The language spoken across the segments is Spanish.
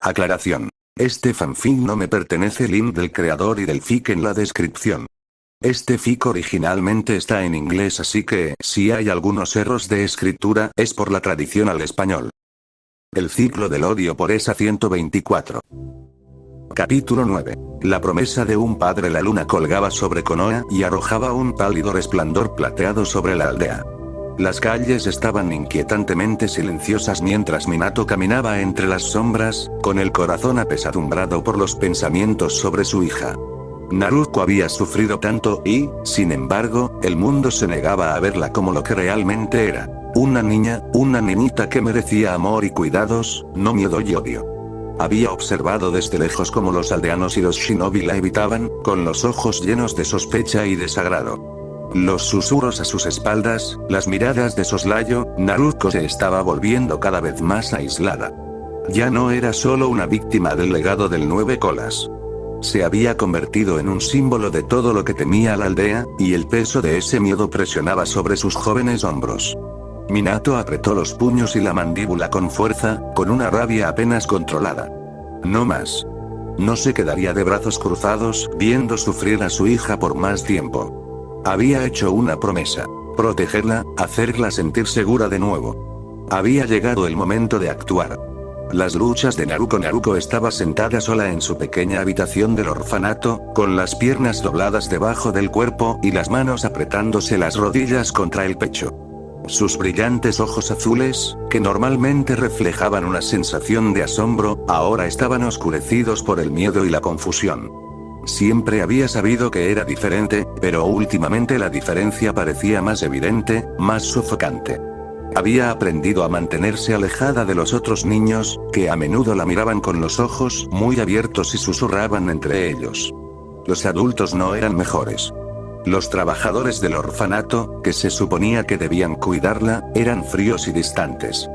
Aclaración. Este fanfic no me pertenece. Link del creador y del fic en la descripción. Este fic originalmente está en inglés, así que, si hay algunos errores de escritura, es por la traducción al español. El ciclo del odio por ESA 124. Capítulo 9. La promesa de un padre. La luna colgaba sobre Konoha y arrojaba un pálido resplandor plateado sobre la aldea. Las calles estaban inquietantemente silenciosas mientras Minato caminaba entre las sombras, con el corazón apesadumbrado por los pensamientos sobre su hija. Naruto había sufrido tanto y, sin embargo, el mundo se negaba a verla como lo que realmente era. Una niñita que merecía amor y cuidados, no miedo y odio. Había observado desde lejos cómo los aldeanos y los shinobi la evitaban, con los ojos llenos de sospecha y desagrado. Los susurros a sus espaldas, las miradas de soslayo, Naruto se estaba volviendo cada vez más aislada. Ya no era solo una víctima del legado del 9 colas. Se había convertido en un símbolo de todo lo que temía la aldea, y el peso de ese miedo presionaba sobre sus jóvenes hombros. Minato apretó los puños y la mandíbula con fuerza, con una rabia apenas controlada. No más. No se quedaría de brazos cruzados, viendo sufrir a su hija por más tiempo. Había hecho una promesa. Protegerla, hacerla sentir segura de nuevo. Había llegado el momento de actuar. Las luchas de Naruto. Naruto estaba sentada sola en su pequeña habitación del orfanato, con las piernas dobladas debajo del cuerpo y las manos apretándose las rodillas contra el pecho. Sus brillantes ojos azules, que normalmente reflejaban una sensación de asombro, ahora estaban oscurecidos por el miedo y la confusión. Siempre había sabido que era diferente, pero últimamente la diferencia parecía más evidente, más sofocante. Había aprendido a mantenerse alejada de los otros niños, que a menudo la miraban con los ojos muy abiertos y susurraban entre ellos. Los adultos no eran mejores. Los trabajadores del orfanato, que se suponía que debían cuidarla, eran fríos y distantes.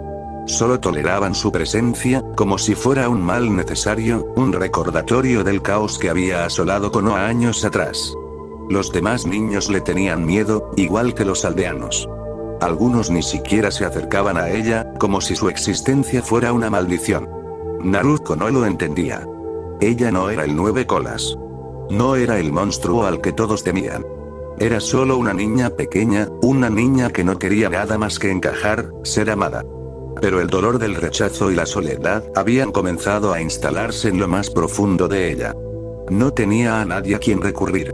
Solo toleraban su presencia, como si fuera un mal necesario, un recordatorio del caos que había asolado Konoha años atrás. Los demás niños le tenían miedo, igual que los aldeanos. Algunos ni siquiera se acercaban a ella, como si su existencia fuera una maldición. Naruto no lo entendía. Ella no era el 9 colas. No era el monstruo al que todos temían. Era solo una niña pequeña, una niña que no quería nada más que encajar, ser amada. Pero el dolor del rechazo y la soledad habían comenzado a instalarse en lo más profundo de ella. No tenía a nadie a quien recurrir.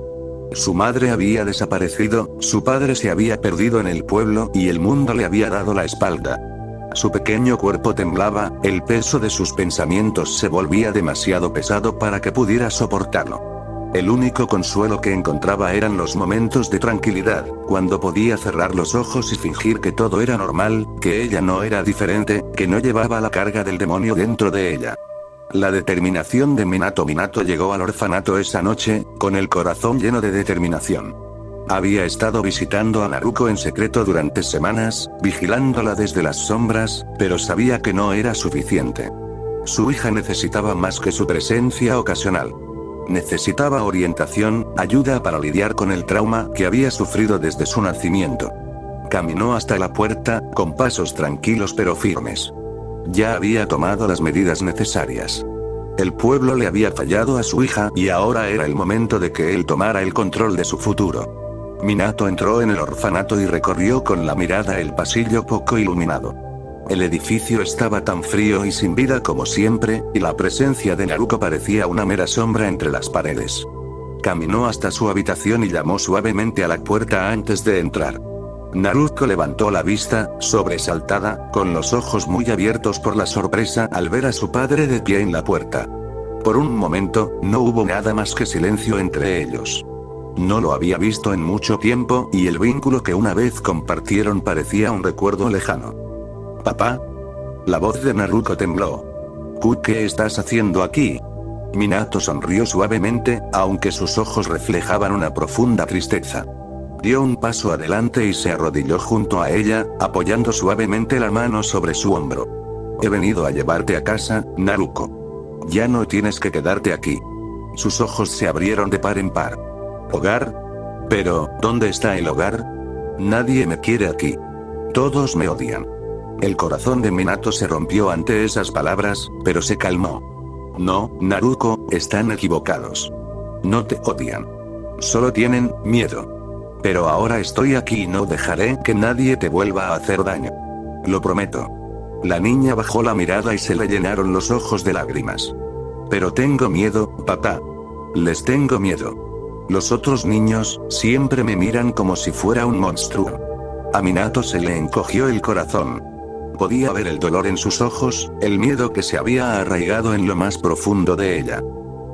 Su madre había desaparecido, su padre se había perdido en el pueblo y el mundo le había dado la espalda. Su pequeño cuerpo temblaba, el peso de sus pensamientos se volvía demasiado pesado para que pudiera soportarlo. El único consuelo que encontraba eran los momentos de tranquilidad, cuando podía cerrar los ojos y fingir que todo era normal, que ella no era diferente, que no llevaba la carga del demonio dentro de ella. La determinación de Minato. Minato llegó al orfanato esa noche, con el corazón lleno de determinación. Había estado visitando a Naruto en secreto durante semanas, vigilándola desde las sombras, pero sabía que no era suficiente. Su hija necesitaba más que su presencia ocasional. Necesitaba orientación, ayuda para lidiar con el trauma que había sufrido desde su nacimiento. Caminó hasta la puerta, con pasos tranquilos pero firmes. Ya había tomado las medidas necesarias. El pueblo le había fallado a su hija y ahora era el momento de que él tomara el control de su futuro. Minato entró en el orfanato y recorrió con la mirada el pasillo poco iluminado. El edificio estaba tan frío y sin vida como siempre, y la presencia de Naruto parecía una mera sombra entre las paredes. Caminó hasta su habitación y llamó suavemente a la puerta antes de entrar. Naruto levantó la vista, sobresaltada, con los ojos muy abiertos por la sorpresa al ver a su padre de pie en la puerta. Por un momento, no hubo nada más que silencio entre ellos. No lo había visto en mucho tiempo, y el vínculo que una vez compartieron parecía un recuerdo lejano. «¿Papá?» La voz de Naruto tembló. «¿Qué estás haciendo aquí?» Minato sonrió suavemente, aunque sus ojos reflejaban una profunda tristeza. Dio un paso adelante y se arrodilló junto a ella, apoyando suavemente la mano sobre su hombro. «He venido a llevarte a casa, Naruto. Ya no tienes que quedarte aquí». Sus ojos se abrieron de par en par. «¿Hogar? Pero, ¿dónde está el hogar? Nadie me quiere aquí. Todos me odian». El corazón de Minato se rompió ante esas palabras, pero se calmó. No, Naruko, están equivocados. No te odian. Solo tienen miedo. Pero ahora estoy aquí y no dejaré que nadie te vuelva a hacer daño. Lo prometo. La niña bajó la mirada y se le llenaron los ojos de lágrimas. Pero tengo miedo, papá. Les tengo miedo. Los otros niños siempre me miran como si fuera un monstruo. A Minato se le encogió el corazón. Podía ver el dolor en sus ojos, el miedo que se había arraigado en lo más profundo de ella.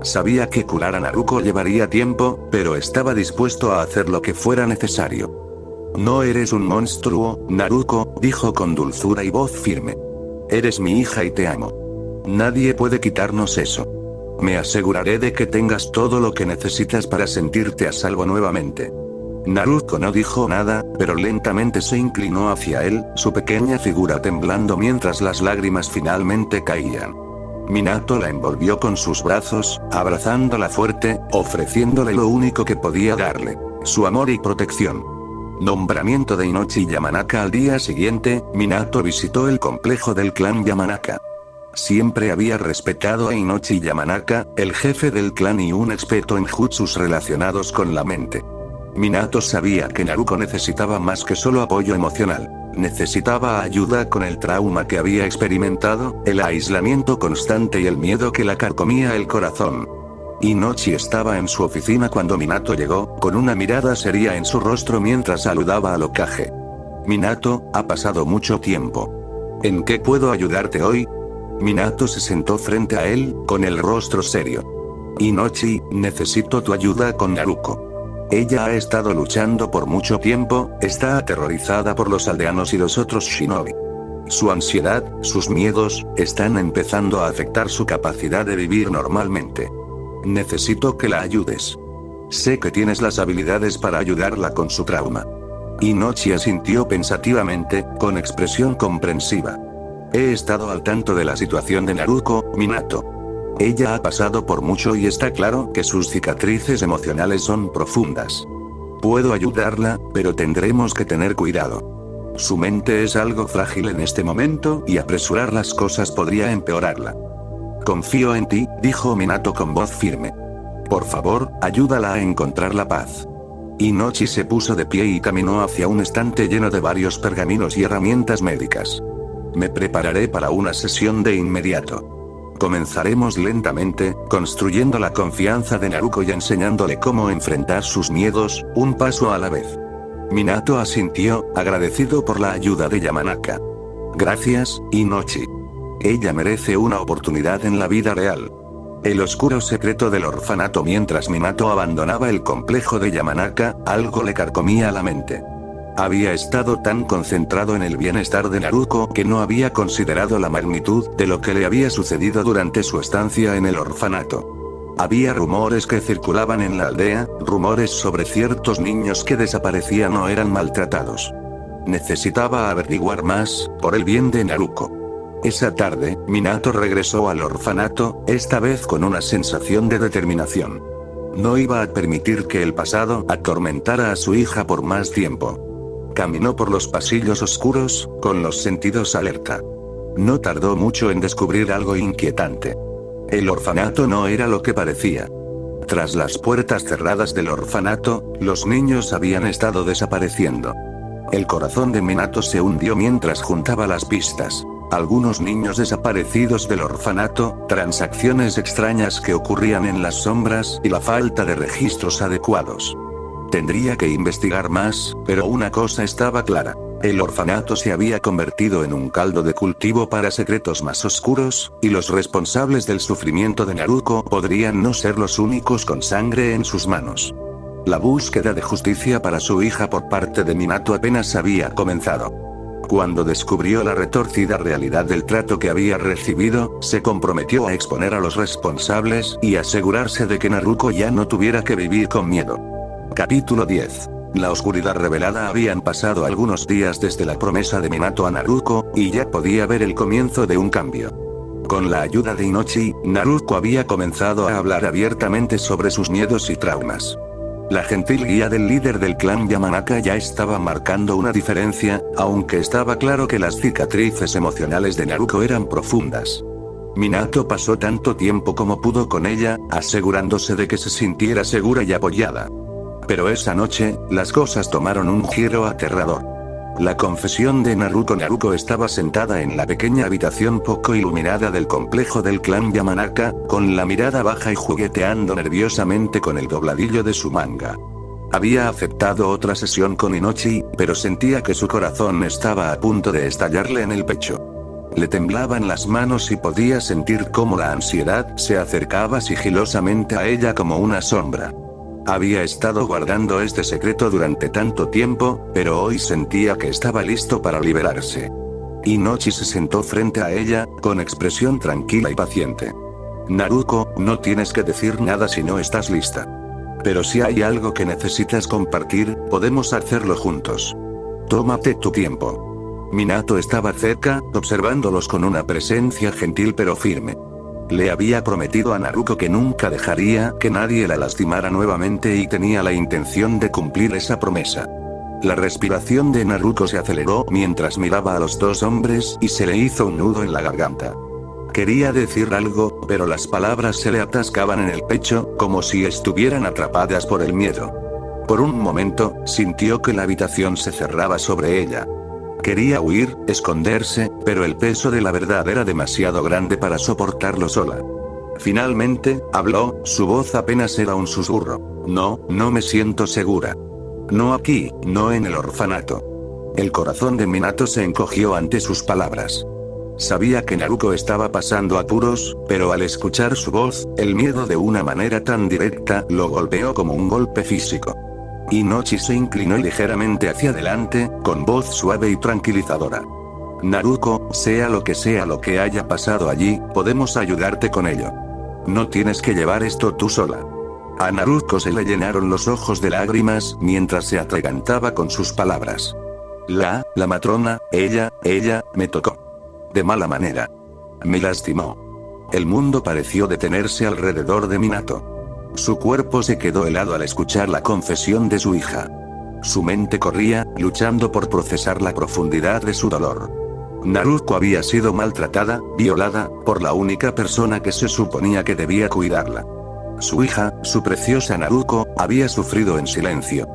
Sabía que curar a Naruko llevaría tiempo, pero estaba dispuesto a hacer lo que fuera necesario. No eres un monstruo, Naruko, dijo con dulzura y voz firme. Eres mi hija y te amo. Nadie puede quitarnos eso. Me aseguraré de que tengas todo lo que necesitas para sentirte a salvo nuevamente. Naruko no dijo nada, pero lentamente se inclinó hacia él, su pequeña figura temblando mientras las lágrimas finalmente caían. Minato la envolvió con sus brazos, abrazándola fuerte, ofreciéndole lo único que podía darle: su amor y protección. Nombramiento de Inochi Yamanaka. Al día siguiente, Minato visitó el complejo del clan Yamanaka. Siempre había respetado a Inochi Yamanaka, el jefe del clan y un experto en jutsus relacionados con la mente. Minato sabía que Naruko necesitaba más que solo apoyo emocional. Necesitaba ayuda con el trauma que había experimentado, el aislamiento constante y el miedo que la carcomía el corazón. Inochi estaba en su oficina cuando Minato llegó, con una mirada seria en su rostro mientras saludaba al Hokage. Minato, ha pasado mucho tiempo. ¿En qué puedo ayudarte hoy? Minato se sentó frente a él, con el rostro serio. Inochi, necesito tu ayuda con Naruko. Ella ha estado luchando por mucho tiempo, está aterrorizada por los aldeanos y los otros shinobi. Su ansiedad, sus miedos, están empezando a afectar su capacidad de vivir normalmente. Necesito que la ayudes. Sé que tienes las habilidades para ayudarla con su trauma. Inochi asintió pensativamente, con expresión comprensiva. He estado al tanto de la situación de Naruko, Minato. Ella ha pasado por mucho y está claro que sus cicatrices emocionales son profundas. Puedo ayudarla, pero tendremos que tener cuidado. Su mente es algo frágil en este momento y apresurar las cosas podría empeorarla. Confío en ti, dijo Minato con voz firme. Por favor, ayúdala a encontrar la paz. Inochi se puso de pie y caminó hacia un estante lleno de varios pergaminos y herramientas médicas. Me prepararé para una sesión de inmediato. Comenzaremos lentamente, construyendo la confianza de Naruko y enseñándole cómo enfrentar sus miedos, un paso a la vez. Minato asintió, agradecido por la ayuda de Yamanaka. Gracias, Inochi. Ella merece una oportunidad en la vida real. El oscuro secreto del orfanato. Mientras Minato abandonaba el complejo de Yamanaka, algo le carcomía la mente. Había estado tan concentrado en el bienestar de Naruko que no había considerado la magnitud de lo que le había sucedido durante su estancia en el orfanato. Había rumores que circulaban en la aldea, rumores sobre ciertos niños que desaparecían o eran maltratados. Necesitaba averiguar más, por el bien de Naruko. Esa tarde, Minato regresó al orfanato, esta vez con una sensación de determinación. No iba a permitir que el pasado atormentara a su hija por más tiempo. Caminó por los pasillos oscuros, con los sentidos alerta. No tardó mucho en descubrir algo inquietante. El orfanato no era lo que parecía. Tras las puertas cerradas del orfanato, los niños habían estado desapareciendo. El corazón de Minato se hundió mientras juntaba las pistas. Algunos niños desaparecidos del orfanato, transacciones extrañas que ocurrían en las sombras y la falta de registros adecuados. Tendría que investigar más, pero una cosa estaba clara. El orfanato se había convertido en un caldo de cultivo para secretos más oscuros, y los responsables del sufrimiento de Naruko podrían no ser los únicos con sangre en sus manos. La búsqueda de justicia para su hija por parte de Minato apenas había comenzado. Cuando descubrió la retorcida realidad del trato que había recibido, se comprometió a exponer a los responsables y asegurarse de que Naruko ya no tuviera que vivir con miedo. Capítulo 10. La oscuridad revelada. Habían pasado algunos días desde la promesa de Minato a Naruko, y ya podía ver el comienzo de un cambio. Con la ayuda de Inochi, Naruko había comenzado a hablar abiertamente sobre sus miedos y traumas. La gentil guía del líder del clan Yamanaka ya estaba marcando una diferencia, aunque estaba claro que las cicatrices emocionales de Naruko eran profundas. Minato pasó tanto tiempo como pudo con ella, asegurándose de que se sintiera segura y apoyada. Pero esa noche, las cosas tomaron un giro aterrador. La confesión de Naruko. Naruko estaba sentada en la pequeña habitación poco iluminada del complejo del clan Yamanaka, con la mirada baja y jugueteando nerviosamente con el dobladillo de su manga. Había aceptado otra sesión con Inochi, pero sentía que su corazón estaba a punto de estallarle en el pecho. Le temblaban las manos y podía sentir cómo la ansiedad se acercaba sigilosamente a ella como una sombra. Había estado guardando este secreto durante tanto tiempo, pero hoy sentía que estaba listo para liberarse. Inochi se sentó frente a ella, con expresión tranquila y paciente. Naruko, no tienes que decir nada si no estás lista. Pero si hay algo que necesitas compartir, podemos hacerlo juntos. Tómate tu tiempo. Minato estaba cerca, observándolos con una presencia gentil pero firme. Le había prometido a Naruko que nunca dejaría que nadie la lastimara nuevamente y tenía la intención de cumplir esa promesa. La respiración de Naruko se aceleró mientras miraba a los dos hombres y se le hizo un nudo en la garganta. Quería decir algo, pero las palabras se le atascaban en el pecho, como si estuvieran atrapadas por el miedo. Por un momento, sintió que la habitación se cerraba sobre ella. Quería huir, esconderse, pero el peso de la verdad era demasiado grande para soportarlo sola. Finalmente, habló, su voz apenas era un susurro. No me siento segura. No aquí, no en el orfanato. El corazón de Minato se encogió ante sus palabras. Sabía que Naruko estaba pasando apuros, pero al escuchar su voz, el miedo de una manera tan directa lo golpeó como un golpe físico. Inochi se inclinó ligeramente hacia adelante, con voz suave y tranquilizadora. Naruko, sea lo que haya pasado allí, podemos ayudarte con ello. No tienes que llevar esto tú sola. A Naruko se le llenaron los ojos de lágrimas mientras se atragantaba con sus palabras. La matrona, ella, me tocó. De mala manera. Me lastimó. El mundo pareció detenerse alrededor de Minato. Su cuerpo se quedó helado al escuchar la confesión de su hija. Su mente corría, luchando por procesar la profundidad de su dolor. Naruko había sido maltratada, violada, por la única persona que se suponía que debía cuidarla. Su hija, su preciosa Naruko, había sufrido en silencio.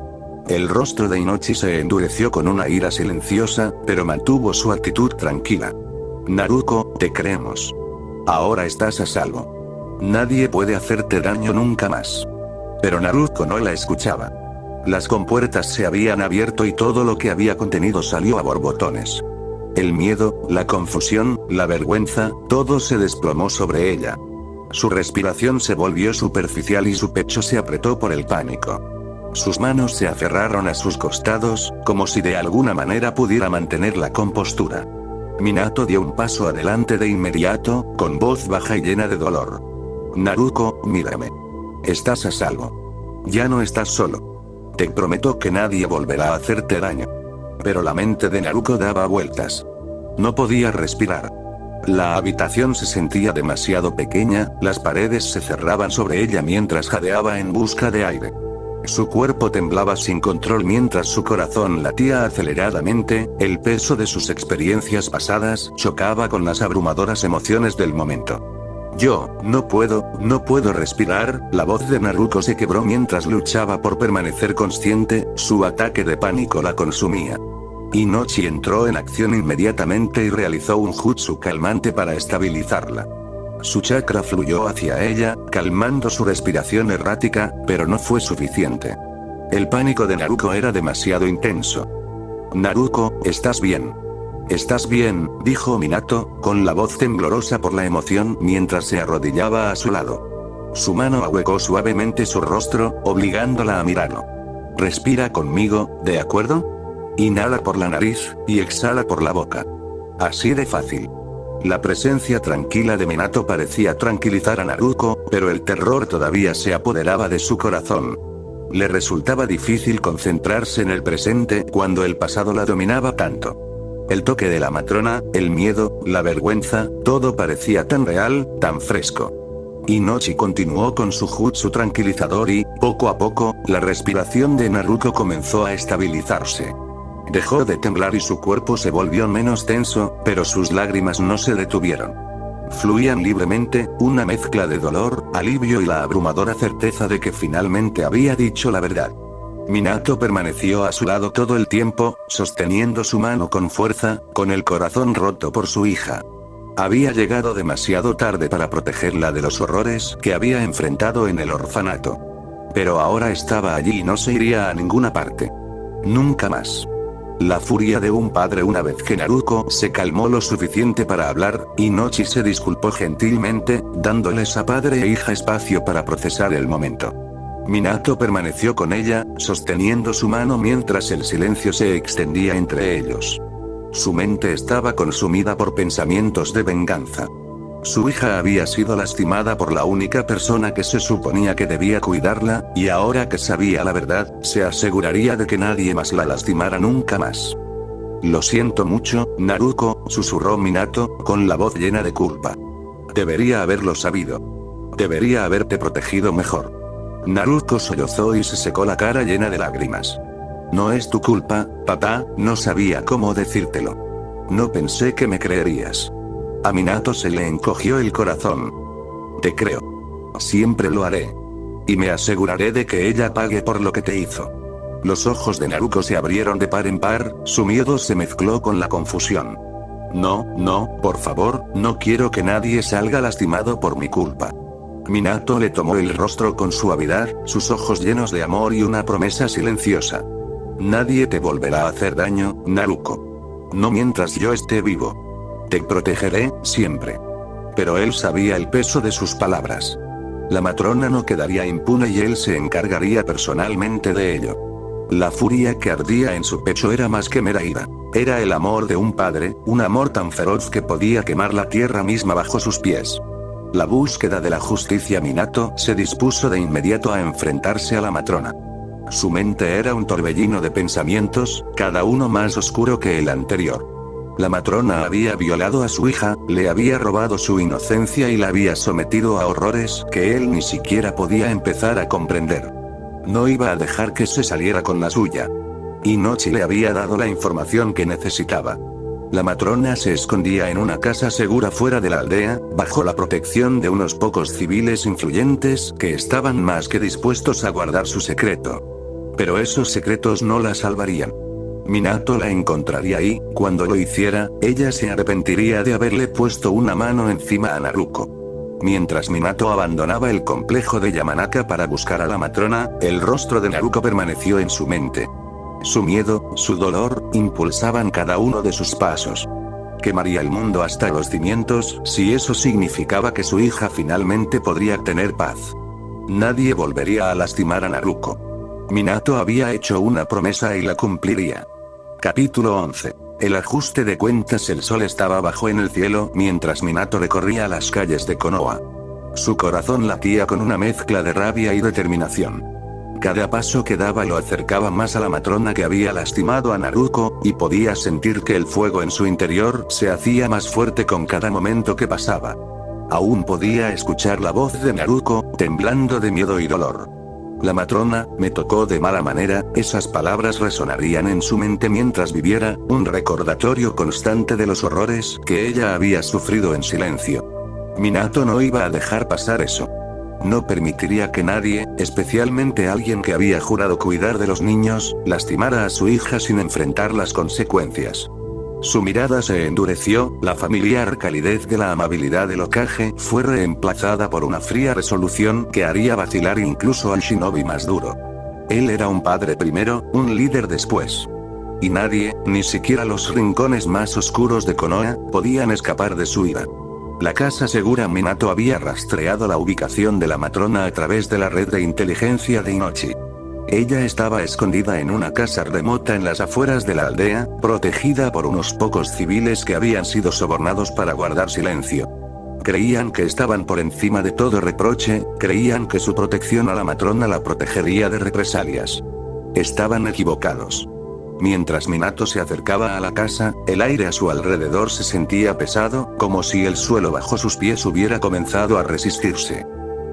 El rostro de Inochi se endureció con una ira silenciosa, pero mantuvo su actitud tranquila. Naruko, te creemos. Ahora estás a salvo. Nadie puede hacerte daño nunca más. Pero Naruko no la escuchaba. Las compuertas se habían abierto y todo lo que había contenido salió a borbotones. El miedo, la confusión, la vergüenza, todo se desplomó sobre ella. Su respiración se volvió superficial y su pecho se apretó por el pánico. Sus manos se aferraron a sus costados, como si de alguna manera pudiera mantener la compostura. Minato dio un paso adelante de inmediato, con voz baja y llena de dolor. Naruko, mírame. Estás a salvo. Ya no estás solo. Te prometo que nadie volverá a hacerte daño. Pero la mente de Naruko daba vueltas. No podía respirar. La habitación se sentía demasiado pequeña, las paredes se cerraban sobre ella mientras jadeaba en busca de aire. Su cuerpo temblaba sin control mientras su corazón latía aceleradamente, el peso de sus experiencias pasadas chocaba con las abrumadoras emociones del momento. No puedo respirar. La voz de Naruko se quebró mientras luchaba por permanecer consciente, su ataque de pánico la consumía. Inochi entró en acción inmediatamente y realizó un jutsu calmante para estabilizarla. Su chakra fluyó hacia ella, calmando su respiración errática, pero no fue suficiente. El pánico de Naruko era demasiado intenso. Naruko, ¿estás bien? «Estás bien», dijo Minato, con la voz temblorosa por la emoción mientras se arrodillaba a su lado. Su mano ahuecó suavemente su rostro, obligándola a mirarlo. «Respira conmigo, ¿de acuerdo? Inhala por la nariz, y exhala por la boca. Así de fácil». La presencia tranquila de Minato parecía tranquilizar a Naruko, pero el terror todavía se apoderaba de su corazón. Le resultaba difícil concentrarse en el presente cuando el pasado la dominaba tanto. El toque de la matrona, el miedo, la vergüenza, todo parecía tan real, tan fresco. Inochi continuó con su jutsu tranquilizador y, poco a poco, la respiración de Naruko comenzó a estabilizarse. Dejó de temblar y su cuerpo se volvió menos tenso, pero sus lágrimas no se detuvieron. Fluían libremente, una mezcla de dolor, alivio y la abrumadora certeza de que finalmente había dicho la verdad. Minato permaneció a su lado todo el tiempo, sosteniendo su mano con fuerza, con el corazón roto por su hija. Había llegado demasiado tarde para protegerla de los horrores que había enfrentado en el orfanato. Pero ahora estaba allí y no se iría a ninguna parte. Nunca más. La furia de un padre una vez que Naruto se calmó lo suficiente para hablar, Inochi se disculpó gentilmente, dándoles a padre e hija espacio para procesar el momento. Minato permaneció con ella, sosteniendo su mano mientras el silencio se extendía entre ellos. Su mente estaba consumida por pensamientos de venganza. Su hija había sido lastimada por la única persona que se suponía que debía cuidarla, y ahora que sabía la verdad, se aseguraría de que nadie más la lastimara nunca más. Lo siento mucho, Naruto, susurró Minato, con la voz llena de culpa. Debería haberlo sabido. Debería haberte protegido mejor. Naruto sollozó y se secó la cara llena de lágrimas. No es tu culpa, papá, no sabía cómo decírtelo. No pensé que me creerías. A Minato se le encogió el corazón. Te creo. Siempre lo haré. Y me aseguraré de que ella pague por lo que te hizo. Los ojos de Naruto se abrieron de par en par, su miedo se mezcló con la confusión. No, por favor, no quiero que nadie salga lastimado por mi culpa. Minato le tomó el rostro con suavidad, sus ojos llenos de amor y una promesa silenciosa. Nadie te volverá a hacer daño, Naruto. No mientras yo esté vivo. Te protegeré, siempre. Pero él sabía el peso de sus palabras. La matrona no quedaría impune y él se encargaría personalmente de ello. La furia que ardía en su pecho era más que mera ira. Era el amor de un padre, un amor tan feroz que podía quemar la tierra misma bajo sus pies. La búsqueda de la justicia. Minato se dispuso de inmediato a enfrentarse a la matrona. Su mente era un torbellino de pensamientos, cada uno más oscuro que el anterior. La matrona había violado a su hija, le había robado su inocencia y la había sometido a horrores que él ni siquiera podía empezar a comprender. No iba a dejar que se saliera con la suya. Inochi le había dado la información que necesitaba. La matrona se escondía en una casa segura fuera de la aldea, bajo la protección de unos pocos civiles influyentes que estaban más que dispuestos a guardar su secreto. Pero esos secretos no la salvarían. Minato la encontraría y, cuando lo hiciera, ella se arrepentiría de haberle puesto una mano encima a Naruto. Mientras Minato abandonaba el complejo de Yamanaka para buscar a la matrona, el rostro de Naruto permaneció en su mente. Su miedo, su dolor, impulsaban cada uno de sus pasos. Quemaría el mundo hasta los cimientos, si eso significaba que su hija finalmente podría tener paz. Nadie volvería a lastimar a Naruto. Minato había hecho una promesa y la cumpliría. Capítulo 11. El ajuste de cuentas. El sol estaba bajo en el cielo mientras Minato recorría las calles de Konoha. Su corazón latía con una mezcla de rabia y determinación. Cada paso que daba lo acercaba más a la matrona que había lastimado a Naruto, y podía sentir que el fuego en su interior se hacía más fuerte con cada momento que pasaba. Aún podía escuchar la voz de Naruto, temblando de miedo y dolor. La matrona, me tocó de mala manera, esas palabras resonarían en su mente mientras viviera, un recordatorio constante de los horrores que ella había sufrido en silencio. Minato no iba a dejar pasar eso. No permitiría que nadie, especialmente alguien que había jurado cuidar de los niños, lastimara a su hija sin enfrentar las consecuencias. Su mirada se endureció, la familiar calidez de la amabilidad del Hokage fue reemplazada por una fría resolución que haría vacilar incluso al shinobi más duro. Él era un padre primero, un líder después. Y nadie, ni siquiera los rincones más oscuros de Konoha, podían escapar de su ira. La casa segura. Minato había rastreado la ubicación de la matrona a través de la red de inteligencia de Inochi. Ella estaba escondida en una casa remota en las afueras de la aldea, protegida por unos pocos civiles que habían sido sobornados para guardar silencio. Creían que estaban por encima de todo reproche, creían que su protección a la matrona la protegería de represalias. Estaban equivocados. Mientras Minato se acercaba a la casa, el aire a su alrededor se sentía pesado, como si el suelo bajo sus pies hubiera comenzado a resistirse.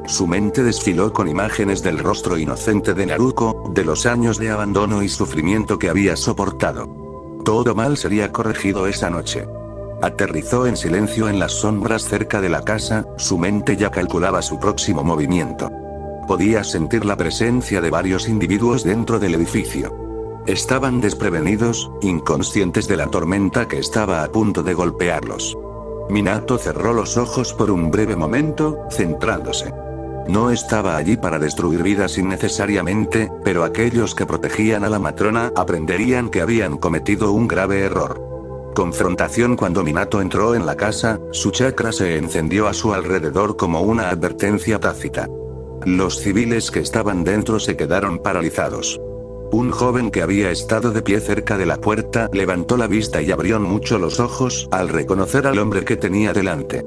Su mente desfiló con imágenes del rostro inocente de Naruto, de los años de abandono y sufrimiento que había soportado. Todo mal sería corregido esa noche. Aterrizó en silencio en las sombras cerca de la casa, su mente ya calculaba su próximo movimiento. Podía sentir la presencia de varios individuos dentro del edificio. Estaban desprevenidos, inconscientes de la tormenta que estaba a punto de golpearlos. Minato cerró los ojos por un breve momento, centrándose. No estaba allí para destruir vidas innecesariamente, pero aquellos que protegían a la matrona aprenderían que habían cometido un grave error. Confrontación. Cuando Minato entró en la casa, su chakra se encendió a su alrededor como una advertencia tácita. Los civiles que estaban dentro se quedaron paralizados. Un joven que había estado de pie cerca de la puerta levantó la vista y abrió mucho los ojos al reconocer al hombre que tenía delante.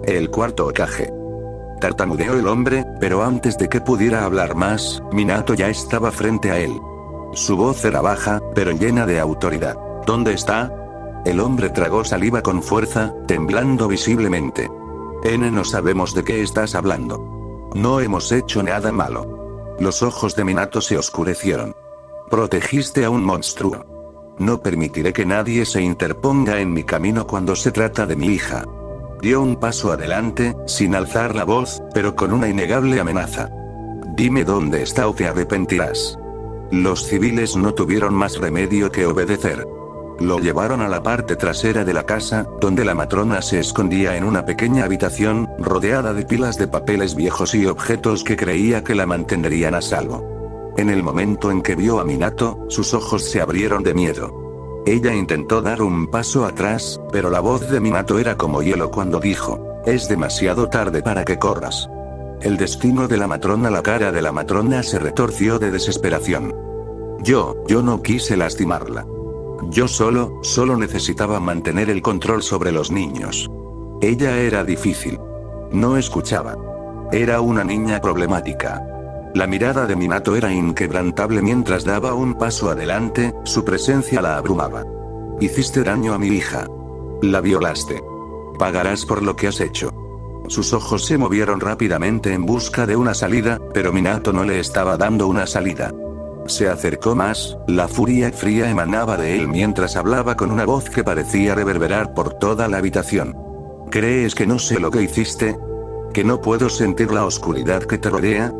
El cuarto Hokage. Tartamudeó el hombre, pero antes de que pudiera hablar más, Minato ya estaba frente a él. Su voz era baja, pero llena de autoridad. ¿Dónde está? El hombre tragó saliva con fuerza, temblando visiblemente. No sabemos de qué estás hablando. No hemos hecho nada malo. Los ojos de Minato se oscurecieron. Protegiste a un monstruo. No permitiré que nadie se interponga en mi camino cuando se trata de mi hija. Dio un paso adelante, sin alzar la voz, pero con una innegable amenaza. Dime dónde está o te arrepentirás. Los civiles no tuvieron más remedio que obedecer. Lo llevaron a la parte trasera de la casa, donde la matrona se escondía en una pequeña habitación, rodeada de pilas de papeles viejos y objetos que creía que la mantendrían a salvo. En el momento en que vio a Minato, sus ojos se abrieron de miedo. Ella intentó dar un paso atrás, pero la voz de Minato era como hielo cuando dijo: es demasiado tarde para que corras. El destino de la matrona. La cara de la matrona se retorció de desesperación. Yo no quise lastimarla. Yo solo necesitaba mantener el control sobre los niños. Ella era difícil. No escuchaba. Era una niña problemática. La mirada de Minato era inquebrantable mientras daba un paso adelante, su presencia la abrumaba. Hiciste daño a mi hija. La violaste. Pagarás por lo que has hecho. Sus ojos se movieron rápidamente en busca de una salida, pero Minato no le estaba dando una salida. Se acercó más, la furia fría emanaba de él mientras hablaba con una voz que parecía reverberar por toda la habitación. ¿Crees que no sé lo que hiciste? ¿Que no puedo sentir la oscuridad que te rodea?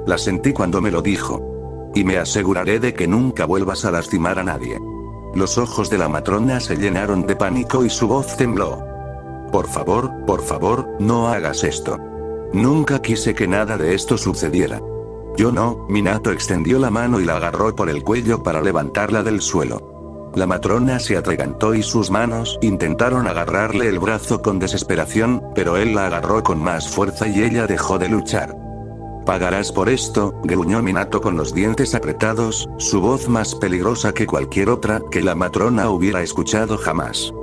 La sentí cuando me lo dijo. Y me aseguraré de que nunca vuelvas a lastimar a nadie. Los ojos de la matrona se llenaron de pánico y su voz tembló. Por favor, no hagas esto. Nunca quise que nada de esto sucediera. Yo no. Minato extendió la mano y la agarró por el cuello para levantarla del suelo. La matrona se atragantó y sus manos intentaron agarrarle el brazo con desesperación, pero él la agarró con más fuerza y ella dejó de luchar. Pagarás por esto, gruñó Minato con los dientes apretados, su voz más peligrosa que cualquier otra que la matrona hubiera escuchado jamás.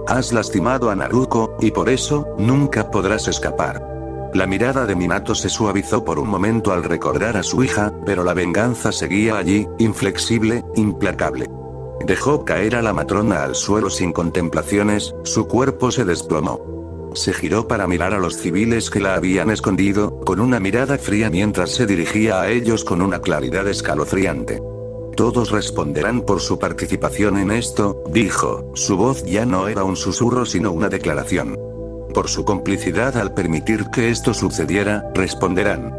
Has lastimado a Naruko, y por eso, nunca podrás escapar. La mirada de Minato se suavizó por un momento al recordar a su hija, pero la venganza seguía allí, inflexible, implacable. Dejó caer a la matrona al suelo sin contemplaciones, su cuerpo se desplomó. Se giró para mirar a los civiles que la habían escondido, con una mirada fría mientras se dirigía a ellos con una claridad escalofriante. Todos responderán por su participación en esto, dijo, su voz ya no era un susurro sino una declaración. Por su complicidad al permitir que esto sucediera, responderán.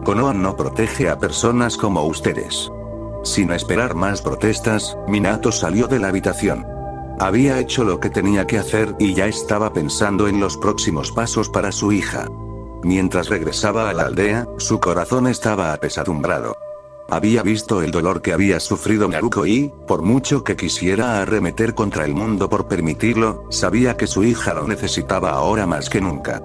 Konoha no protege a personas como ustedes. Sin esperar más protestas, Minato salió de la habitación. Había hecho lo que tenía que hacer y ya estaba pensando en los próximos pasos para su hija. Mientras regresaba a la aldea, su corazón estaba apesadumbrado. Había visto el dolor que había sufrido Naruko y, por mucho que quisiera arremeter contra el mundo por permitirlo, sabía que su hija lo necesitaba ahora más que nunca.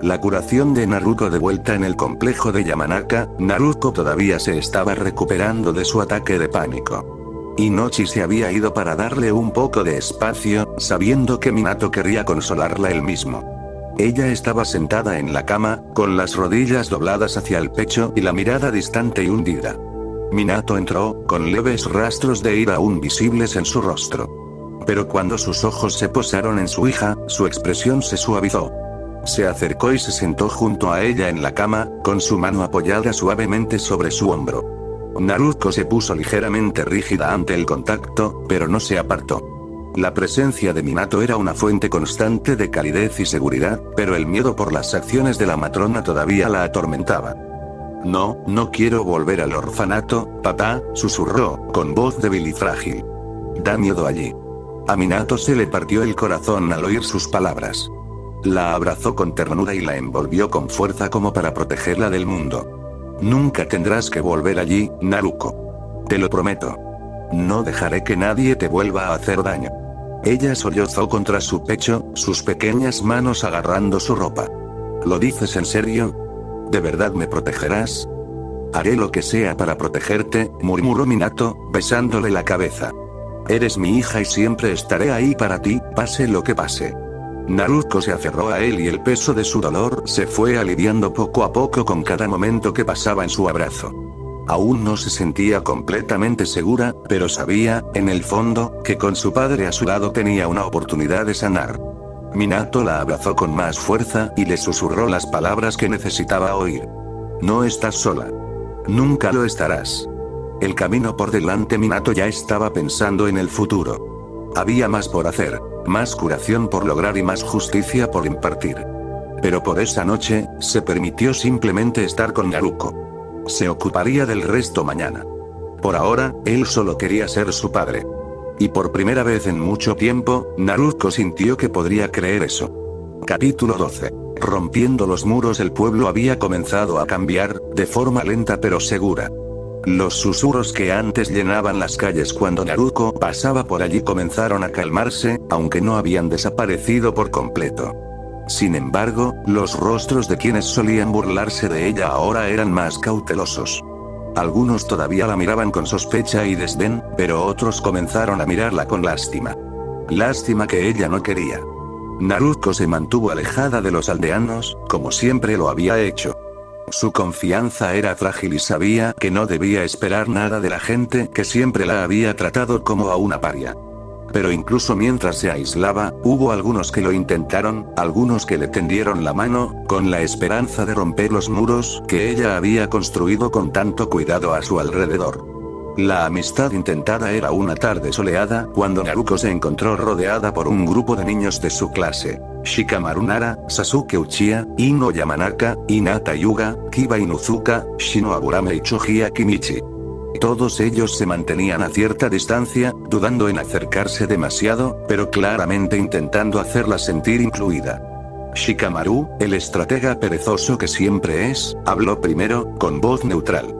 La curación de Naruko de vuelta en el complejo de Yamanaka. Naruko todavía se estaba recuperando de su ataque de pánico. Inochi se había ido para darle un poco de espacio, sabiendo que Minato querría consolarla él mismo. Ella estaba sentada en la cama, con las rodillas dobladas hacia el pecho y la mirada distante y hundida. Minato entró, con leves rastros de ira aún visibles en su rostro. Pero cuando sus ojos se posaron en su hija, su expresión se suavizó. Se acercó y se sentó junto a ella en la cama, con su mano apoyada suavemente sobre su hombro. Naruko se puso ligeramente rígida ante el contacto, pero no se apartó. La presencia de Minato era una fuente constante de calidez y seguridad, pero el miedo por las acciones de la matrona todavía la atormentaba. No, no quiero volver al orfanato, papá, susurró, con voz débil y frágil. Da miedo allí. A Minato se le partió el corazón al oír sus palabras. La abrazó con ternura y la envolvió con fuerza como para protegerla del mundo. Nunca tendrás que volver allí, Naruko. Te lo prometo. No dejaré que nadie te vuelva a hacer daño. Ella sollozó contra su pecho, sus pequeñas manos agarrando su ropa. ¿Lo dices en serio? ¿De verdad me protegerás? Haré lo que sea para protegerte, murmuró Minato, besándole la cabeza. Eres mi hija y siempre estaré ahí para ti, pase lo que pase. Naruto se aferró a él y el peso de su dolor se fue aliviando poco a poco con cada momento que pasaba en su abrazo. Aún no se sentía completamente segura, pero sabía, en el fondo, que con su padre a su lado tenía una oportunidad de sanar. Minato la abrazó con más fuerza y le susurró las palabras que necesitaba oír. No estás sola. Nunca lo estarás. El camino por delante. Minato ya estaba pensando en el futuro. Había más por hacer, más curación por lograr y más justicia por impartir. Pero por esa noche, se permitió simplemente estar con Naruko. Se ocuparía del resto mañana. Por ahora, él solo quería ser su padre. Y por primera vez en mucho tiempo, Naruto sintió que podría creer eso. Capítulo 12. Rompiendo los muros. El pueblo había comenzado a cambiar, de forma lenta pero segura. Los susurros que antes llenaban las calles cuando Naruto pasaba por allí comenzaron a calmarse, aunque no habían desaparecido por completo. Sin embargo, los rostros de quienes solían burlarse de ella ahora eran más cautelosos. Algunos todavía la miraban con sospecha y desdén, pero otros comenzaron a mirarla con lástima. Lástima que ella no quería. Naruto se mantuvo alejada de los aldeanos, como siempre lo había hecho. Su confianza era frágil y sabía que no debía esperar nada de la gente que siempre la había tratado como a una paria. Pero incluso mientras se aislaba, hubo algunos que lo intentaron, algunos que le tendieron la mano, con la esperanza de romper los muros que ella había construido con tanto cuidado a su alrededor. La amistad intentada era una tarde soleada cuando Naruto se encontró rodeada por un grupo de niños de su clase. Shikamaru Nara, Sasuke Uchiha, Ino Yamanaka, Hinata Hyuga, Kiba Inuzuka, Shino Aburame y Choji Kimichi. Todos ellos se mantenían a cierta distancia, dudando en acercarse demasiado, pero claramente intentando hacerla sentir incluida. Shikamaru, el estratega perezoso que siempre es, habló primero, con voz neutral.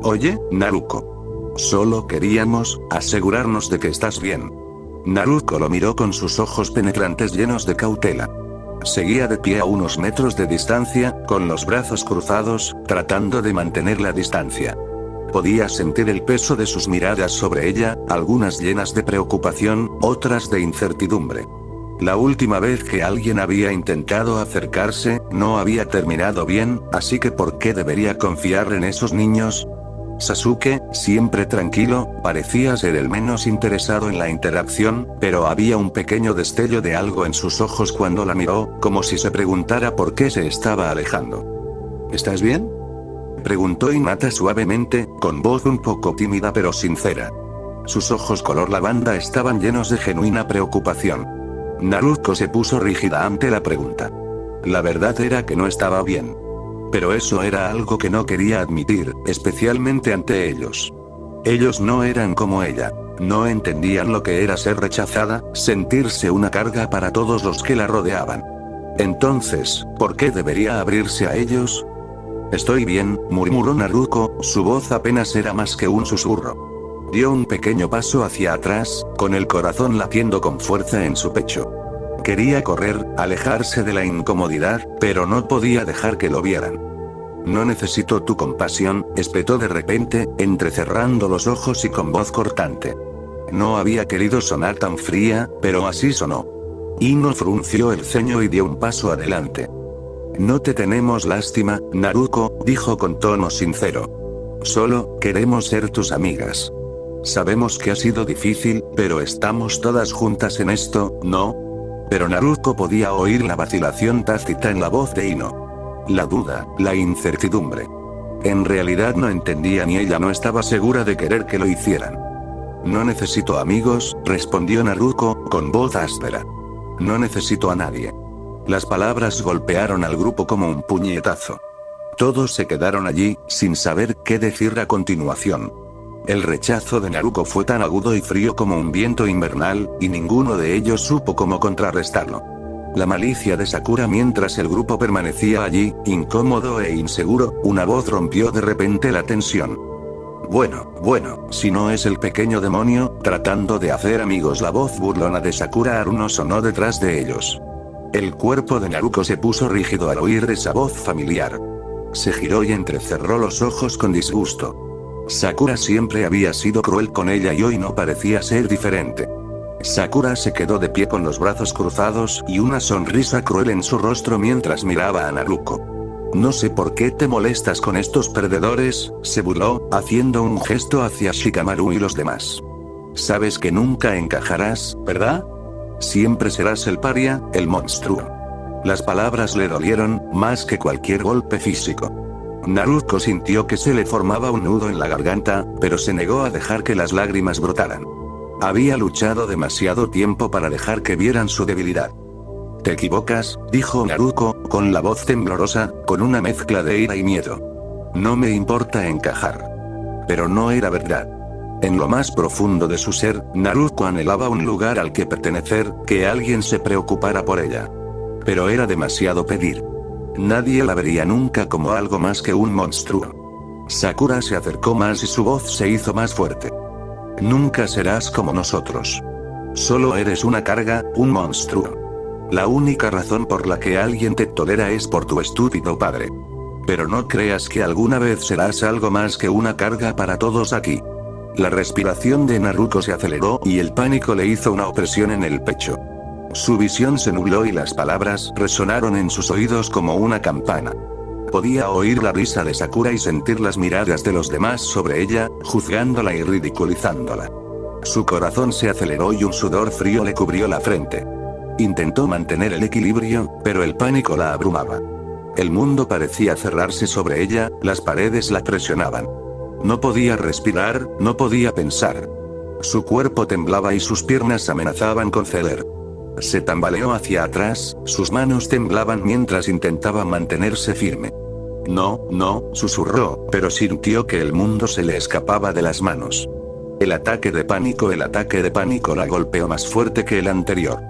Oye, Naruto. Solo queríamos asegurarnos de que estás bien. Naruto lo miró con sus ojos penetrantes llenos de cautela. Seguía de pie a unos metros de distancia, con los brazos cruzados, tratando de mantener la distancia. Podía sentir el peso de sus miradas sobre ella, algunas llenas de preocupación, otras de incertidumbre. La última vez que alguien había intentado acercarse, no había terminado bien, así que ¿por qué debería confiar en esos niños? Sasuke, siempre tranquilo, parecía ser el menos interesado en la interacción, pero había un pequeño destello de algo en sus ojos cuando la miró, como si se preguntara por qué se estaba alejando. ¿Estás bien?, preguntó Hinata suavemente, con voz un poco tímida pero sincera. Sus ojos color lavanda estaban llenos de genuina preocupación. Naruto se puso rígida ante la pregunta. La verdad era que no estaba bien. Pero eso era algo que no quería admitir, especialmente ante ellos. Ellos no eran como ella. No entendían lo que era ser rechazada, sentirse una carga para todos los que la rodeaban. Entonces, ¿por qué debería abrirse a ellos? Estoy bien, murmuró Naruto, su voz apenas era más que un susurro. Dio un pequeño paso hacia atrás, con el corazón latiendo con fuerza en su pecho. Quería correr, alejarse de la incomodidad, pero no podía dejar que lo vieran. No necesito tu compasión, espetó de repente, entrecerrando los ojos y con voz cortante. No había querido sonar tan fría, pero así sonó. Ino frunció el ceño y dio un paso adelante. No te tenemos lástima, Naruto, dijo con tono sincero. Solo queremos ser tus amigas. Sabemos que ha sido difícil, pero estamos todas juntas en esto, ¿no? Pero Naruto podía oír la vacilación tácita en la voz de Ino. La duda, la incertidumbre. En realidad no entendía ni ella no estaba segura de querer que lo hicieran. No necesito amigos, respondió Naruto, con voz áspera. No necesito a nadie. Las palabras golpearon al grupo como un puñetazo. Todos se quedaron allí, sin saber qué decir a continuación. El rechazo de Naruko fue tan agudo y frío como un viento invernal, y ninguno de ellos supo cómo contrarrestarlo. La malicia de Sakura. Mientras el grupo permanecía allí, incómodo e inseguro, una voz rompió de repente la tensión. Bueno, si no es el pequeño demonio, tratando de hacer amigos. La voz burlona de Sakura Haruno sonó detrás de ellos. El cuerpo de Naruko se puso rígido al oír esa voz familiar. Se giró y entrecerró los ojos con disgusto. Sakura siempre había sido cruel con ella y hoy no parecía ser diferente. Sakura se quedó de pie con los brazos cruzados y una sonrisa cruel en su rostro mientras miraba a Naruko. No sé por qué te molestas con estos perdedores, se burló, haciendo un gesto hacia Shikamaru y los demás. Sabes que nunca encajarás, ¿verdad? Siempre serás el paria, el monstruo. Las palabras le dolieron, más que cualquier golpe físico. Naruto sintió que se le formaba un nudo en la garganta, pero se negó a dejar que las lágrimas brotaran. Había luchado demasiado tiempo para dejar que vieran su debilidad. Te equivocas, dijo Naruto, con la voz temblorosa, con una mezcla de ira y miedo. No me importa encajar. Pero no era verdad. En lo más profundo de su ser, Naruto anhelaba un lugar al que pertenecer, que alguien se preocupara por ella. Pero era demasiado pedir. Nadie la vería nunca como algo más que un monstruo. Sakura se acercó más y su voz se hizo más fuerte. Nunca serás como nosotros. Solo eres una carga, un monstruo. La única razón por la que alguien te tolera es por tu estúpido padre. Pero no creas que alguna vez serás algo más que una carga para todos aquí. La respiración de Naruto se aceleró y el pánico le hizo una opresión en el pecho. Su visión se nubló y las palabras resonaron en sus oídos como una campana. Podía oír la risa de Sakura y sentir las miradas de los demás sobre ella, juzgándola y ridiculizándola. Su corazón se aceleró y un sudor frío le cubrió la frente. Intentó mantener el equilibrio, pero el pánico la abrumaba. El mundo parecía cerrarse sobre ella, las paredes la presionaban. No podía respirar, no podía pensar. Su cuerpo temblaba y sus piernas amenazaban con ceder. Se tambaleó hacia atrás, sus manos temblaban mientras intentaba mantenerse firme. No, susurró, pero sintió que el mundo se le escapaba de las manos. El ataque de pánico la golpeó más fuerte que el anterior.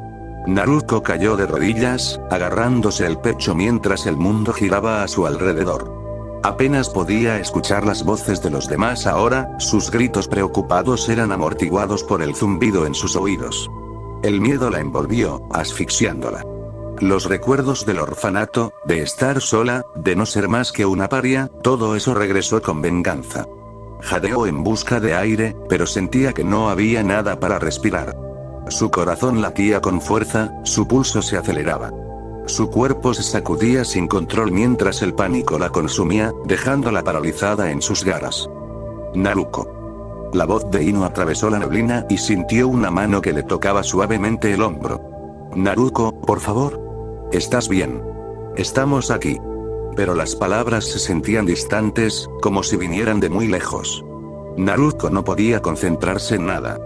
Naruto cayó de rodillas, agarrándose el pecho mientras el mundo giraba a su alrededor. Apenas podía escuchar las voces de los demás ahora, sus gritos preocupados eran amortiguados por el zumbido en sus oídos. El miedo la envolvió, asfixiándola. Los recuerdos del orfanato, de estar sola, de no ser más que una paria, todo eso regresó con venganza. Jadeó en busca de aire, pero sentía que no había nada para respirar. Su corazón latía con fuerza, su pulso se aceleraba. Su cuerpo se sacudía sin control mientras el pánico la consumía, dejándola paralizada en sus garras. Naruko. La voz de Ino atravesó la neblina y sintió una mano que le tocaba suavemente el hombro. Naruko, por favor. ¿Estás bien? Estamos aquí. Pero las palabras se sentían distantes, como si vinieran de muy lejos. Naruto no podía concentrarse en nada.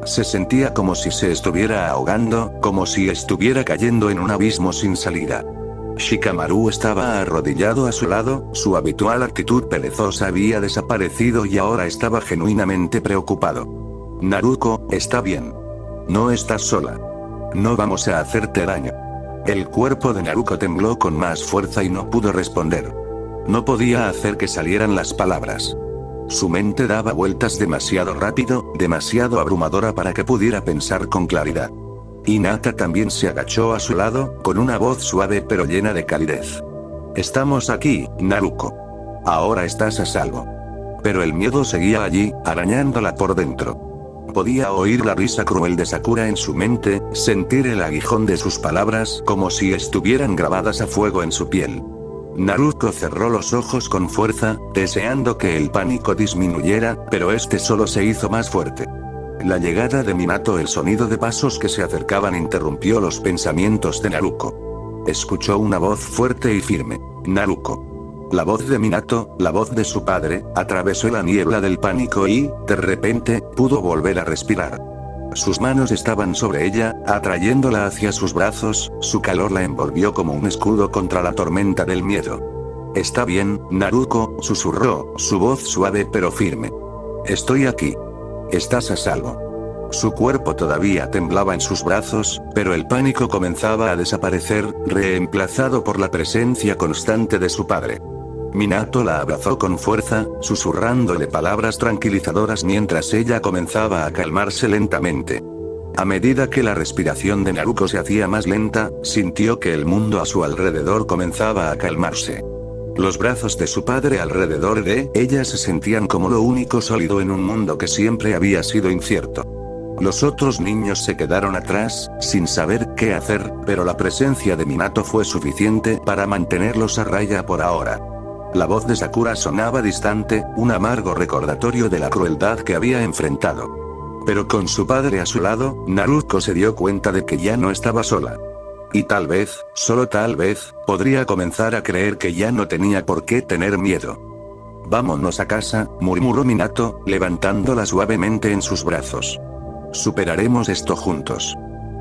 Se sentía como si se estuviera ahogando, como si estuviera cayendo en un abismo sin salida. Shikamaru estaba arrodillado a su lado, su habitual actitud perezosa había desaparecido y ahora estaba genuinamente preocupado. Naruko, está bien. No estás sola. No vamos a hacerte daño. El cuerpo de Naruko tembló con más fuerza y no pudo responder. No podía hacer que salieran las palabras. Su mente daba vueltas demasiado rápido, demasiado abrumadora para que pudiera pensar con claridad. Hinata también se agachó a su lado, con una voz suave pero llena de calidez. Estamos aquí, Naruko. Ahora estás a salvo. Pero el miedo seguía allí, arañándola por dentro. Podía oír la risa cruel de Sakura en su mente, sentir el aguijón de sus palabras como si estuvieran grabadas a fuego en su piel. Naruto cerró los ojos con fuerza, deseando que el pánico disminuyera, pero este solo se hizo más fuerte. La llegada de Minato, el sonido de pasos que se acercaban interrumpió los pensamientos de Naruko. Escuchó una voz fuerte y firme. Naruko. La voz de Minato, la voz de su padre, atravesó la niebla del pánico y, de repente, pudo volver a respirar. Sus manos estaban sobre ella, atrayéndola hacia sus brazos, su calor la envolvió como un escudo contra la tormenta del miedo. «Está bien, Naruko», susurró, su voz suave pero firme. «Estoy aquí. Estás a salvo». Su cuerpo todavía temblaba en sus brazos, pero el pánico comenzaba a desaparecer, reemplazado por la presencia constante de su padre. Minato la abrazó con fuerza, susurrándole palabras tranquilizadoras mientras ella comenzaba a calmarse lentamente. A medida que la respiración de Naruko se hacía más lenta, sintió que el mundo a su alrededor comenzaba a calmarse. Los brazos de su padre alrededor de ella se sentían como lo único sólido en un mundo que siempre había sido incierto. Los otros niños se quedaron atrás, sin saber qué hacer, pero la presencia de Minato fue suficiente para mantenerlos a raya por ahora. La voz de Sakura sonaba distante, un amargo recordatorio de la crueldad que había enfrentado. Pero con su padre a su lado, Naruto se dio cuenta de que ya no estaba sola. Y tal vez, solo tal vez, podría comenzar a creer que ya no tenía por qué tener miedo. «Vámonos a casa», murmuró Minato, levantándola suavemente en sus brazos. «Superaremos esto juntos».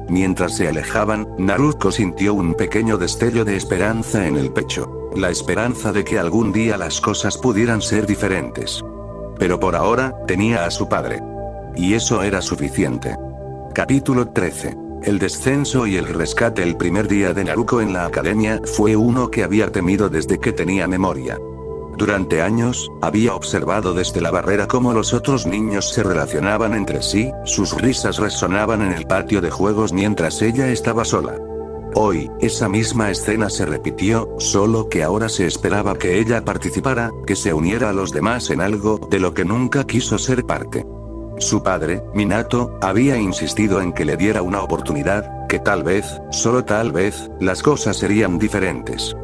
Mientras se alejaban, Naruto sintió un pequeño destello de esperanza en el pecho. La esperanza de que algún día las cosas pudieran ser diferentes. Pero por ahora, tenía a su padre. Y eso era suficiente. Capítulo 13. El descenso y el rescate. El primer día de Naruto en la academia fue uno que había temido desde que tenía memoria. Durante años, había observado desde la barrera cómo los otros niños se relacionaban entre sí, sus risas resonaban en el patio de juegos mientras ella estaba sola. Hoy, esa misma escena se repitió, solo que ahora se esperaba que ella participara, que se uniera a los demás en algo de lo que nunca quiso ser parte. Su padre, Minato, había insistido en que le diera una oportunidad, que tal vez, solo tal vez, las cosas serían diferentes.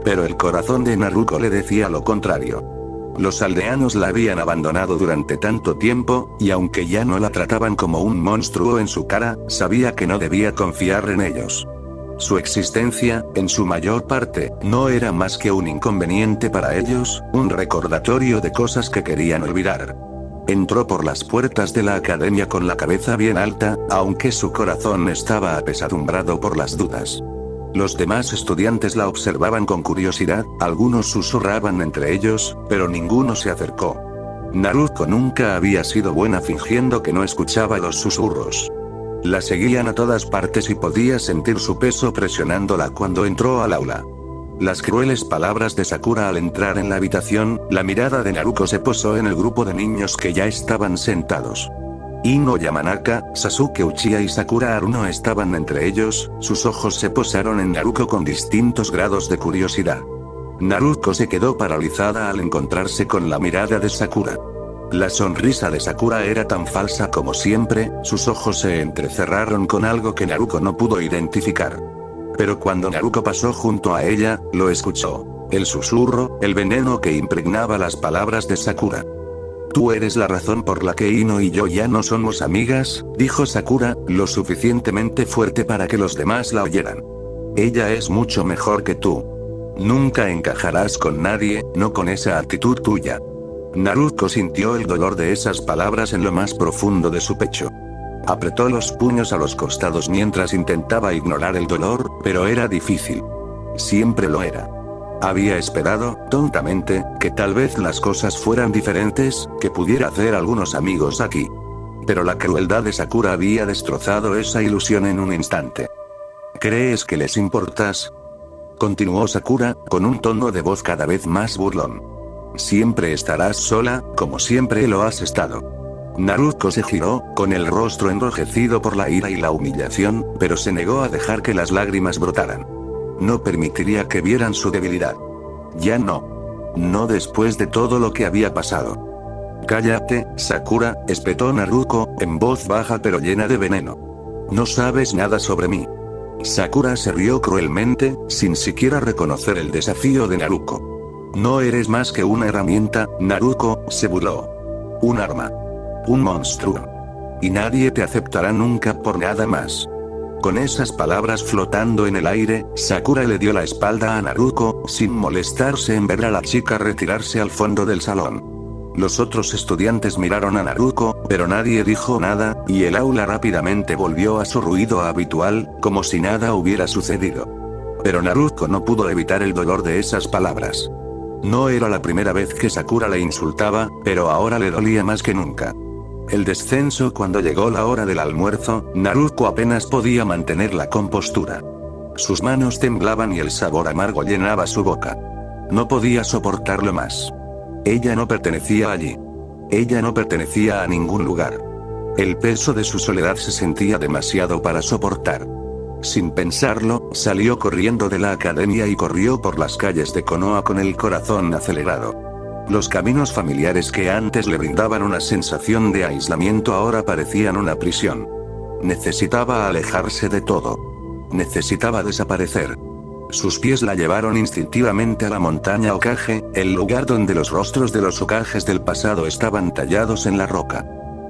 Pero el corazón de Naruto le decía lo contrario. Los aldeanos la habían abandonado durante tanto tiempo, y aunque ya no la trataban como un monstruo en su cara, sabía que no debía confiar en ellos. Su existencia, en su mayor parte, no era más que un inconveniente para ellos, un recordatorio de cosas que querían olvidar. Entró por las puertas de la academia con la cabeza bien alta, aunque su corazón estaba apesadumbrado por las dudas. Los demás estudiantes la observaban con curiosidad, algunos susurraban entre ellos, pero ninguno se acercó. Naruto nunca había sido buena fingiendo que no escuchaba los susurros. La seguían a todas partes y podía sentir su peso presionándola cuando entró al aula. Las crueles palabras de Sakura al entrar en la habitación, la mirada de Naruto se posó en el grupo de niños que ya estaban sentados. Ino Yamanaka, Sasuke Uchiha y Sakura Haruno estaban entre ellos, sus ojos se posaron en Naruto con distintos grados de curiosidad. Naruto se quedó paralizada al encontrarse con la mirada de Sakura. La sonrisa de Sakura era tan falsa como siempre, sus ojos se entrecerraron con algo que Naruto no pudo identificar. Pero cuando Naruto pasó junto a ella, lo escuchó. El susurro, el veneno que impregnaba las palabras de Sakura. «Tú eres la razón por la que Ino y yo ya no somos amigas», dijo Sakura, lo suficientemente fuerte para que los demás la oyeran. «Ella es mucho mejor que tú. Nunca encajarás con nadie, no con esa actitud tuya». Naruto sintió el dolor de esas palabras en lo más profundo de su pecho. Apretó los puños a los costados mientras intentaba ignorar el dolor, pero era difícil. Siempre lo era. Había esperado, tontamente, que tal vez las cosas fueran diferentes, que pudiera hacer algunos amigos aquí. Pero la crueldad de Sakura había destrozado esa ilusión en un instante. «¿Crees que les importas?», continuó Sakura, con un tono de voz cada vez más burlón. «Siempre estarás sola, como siempre lo has estado». Naruto se giró, con el rostro enrojecido por la ira y la humillación, pero se negó a dejar que las lágrimas brotaran. No permitiría que vieran su debilidad. Ya no. No después de todo lo que había pasado. «Cállate, Sakura», espetó Naruto, en voz baja pero llena de veneno. «No sabes nada sobre mí». Sakura se rió cruelmente, sin siquiera reconocer el desafío de Naruto. «No eres más que una herramienta, Naruto», se burló. «Un arma. Un monstruo. Y nadie te aceptará nunca por nada más». Con esas palabras flotando en el aire, Sakura le dio la espalda a Naruto, sin molestarse en ver a la chica retirarse al fondo del salón. Los otros estudiantes miraron a Naruko, pero nadie dijo nada, y el aula rápidamente volvió a su ruido habitual, como si nada hubiera sucedido. Pero Naruko no pudo evitar el dolor de esas palabras. No era la primera vez que Sakura le insultaba, pero ahora le dolía más que nunca. El descenso. Cuando llegó la hora del almuerzo, Naruko apenas podía mantener la compostura. Sus manos temblaban y el sabor amargo llenaba su boca. No podía soportarlo más. Ella no pertenecía allí. Ella no pertenecía a ningún lugar. El peso de su soledad se sentía demasiado para soportar. Sin pensarlo, salió corriendo de la academia y corrió por las calles de Konoha con el corazón acelerado. Los caminos familiares que antes le brindaban una sensación de aislamiento ahora parecían una prisión. Necesitaba alejarse de todo. Necesitaba desaparecer. Sus pies la llevaron instintivamente a la montaña Hokage, el lugar donde los rostros de los Hokages del pasado estaban tallados en la roca.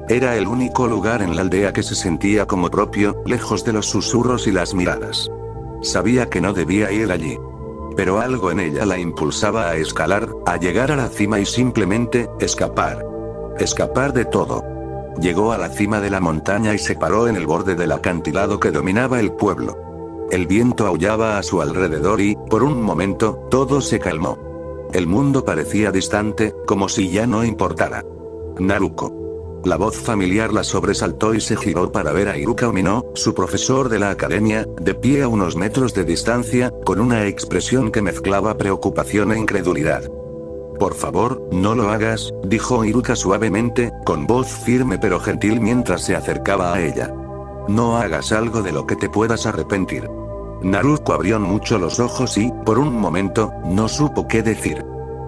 Era el único lugar en la aldea que se sentía como propio, lejos de los susurros y las miradas. Sabía que no debía ir allí. Pero algo en ella la impulsaba a escalar, a llegar a la cima y simplemente, escapar. Escapar de todo. Llegó a la cima de la montaña y se paró en el borde del acantilado que dominaba el pueblo. El viento aullaba a su alrededor y, por un momento, todo se calmó. El mundo parecía distante, como si ya no importara. Naruko. La voz familiar la sobresaltó y se giró para ver a Iruka Umino, su profesor de la academia, de pie a unos metros de distancia, con una expresión que mezclaba preocupación e incredulidad. Por favor, no lo hagas, dijo Iruka suavemente, con voz firme pero gentil mientras se acercaba a ella. No hagas algo de lo que te puedas arrepentir. Naruko abrió mucho los ojos y, por un momento, no supo qué decir.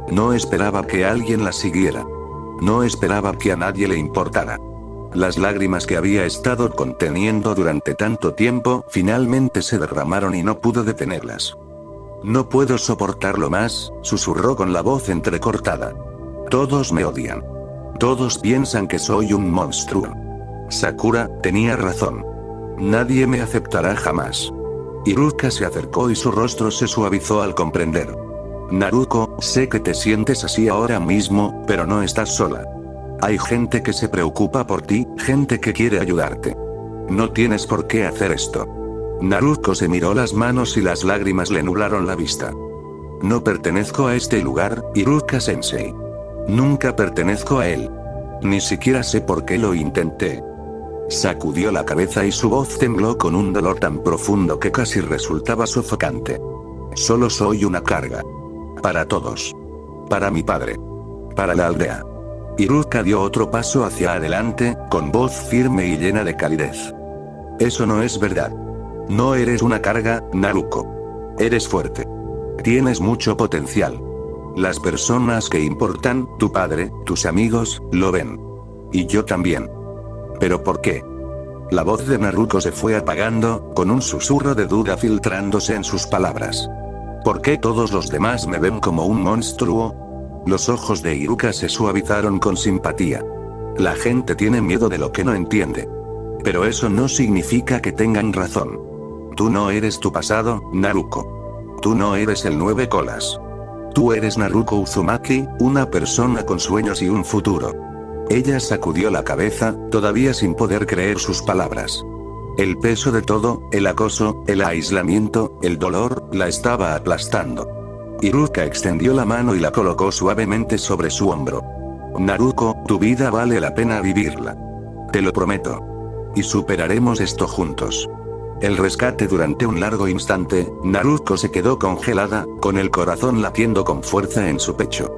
No esperaba que alguien la siguiera. No esperaba que a nadie le importara. Las lágrimas que había estado conteniendo durante tanto tiempo, finalmente se derramaron y no pudo detenerlas. No puedo soportarlo más, susurró con la voz entrecortada. Todos me odian. Todos piensan que soy un monstruo. Sakura, tenía razón. Nadie me aceptará jamás. Iruka se acercó y su rostro se suavizó al comprender. Naruko, sé que te sientes así ahora mismo, pero no estás sola. Hay gente que se preocupa por ti, gente que quiere ayudarte. No tienes por qué hacer esto. Naruko se miró las manos y las lágrimas le nublaron la vista. No pertenezco a este lugar, Iruka-sensei. Nunca pertenezco a él. Ni siquiera sé por qué lo intenté. Sacudió la cabeza y su voz tembló con un dolor tan profundo que casi resultaba sofocante. Solo soy una carga. Para todos. Para mi padre. Para la aldea. Iruka dio otro paso hacia adelante, con voz firme y llena de calidez. Eso no es verdad. No eres una carga, Naruko. Eres fuerte. Tienes mucho potencial. Las personas que importan, tu padre, tus amigos, lo ven. Y yo también. ¿Pero por qué? La voz de Naruko se fue apagando, con un susurro de duda filtrándose en sus palabras. ¿Por qué todos los demás me ven como un monstruo? Los ojos de Iruka se suavizaron con simpatía. La gente tiene miedo de lo que no entiende. Pero eso no significa que tengan razón. Tú no eres tu pasado, Naruko. Tú no eres el 9 colas. Tú eres Naruko Uzumaki, una persona con sueños y un futuro. Ella sacudió la cabeza, todavía sin poder creer sus palabras. El peso de todo, el acoso, el aislamiento, el dolor, la estaba aplastando. Iruka extendió la mano y la colocó suavemente sobre su hombro. Naruko, tu vida vale la pena vivirla. Te lo prometo. Y superaremos esto juntos. El rescate. Durante un largo instante, Naruko se quedó congelada, con el corazón latiendo con fuerza en su pecho.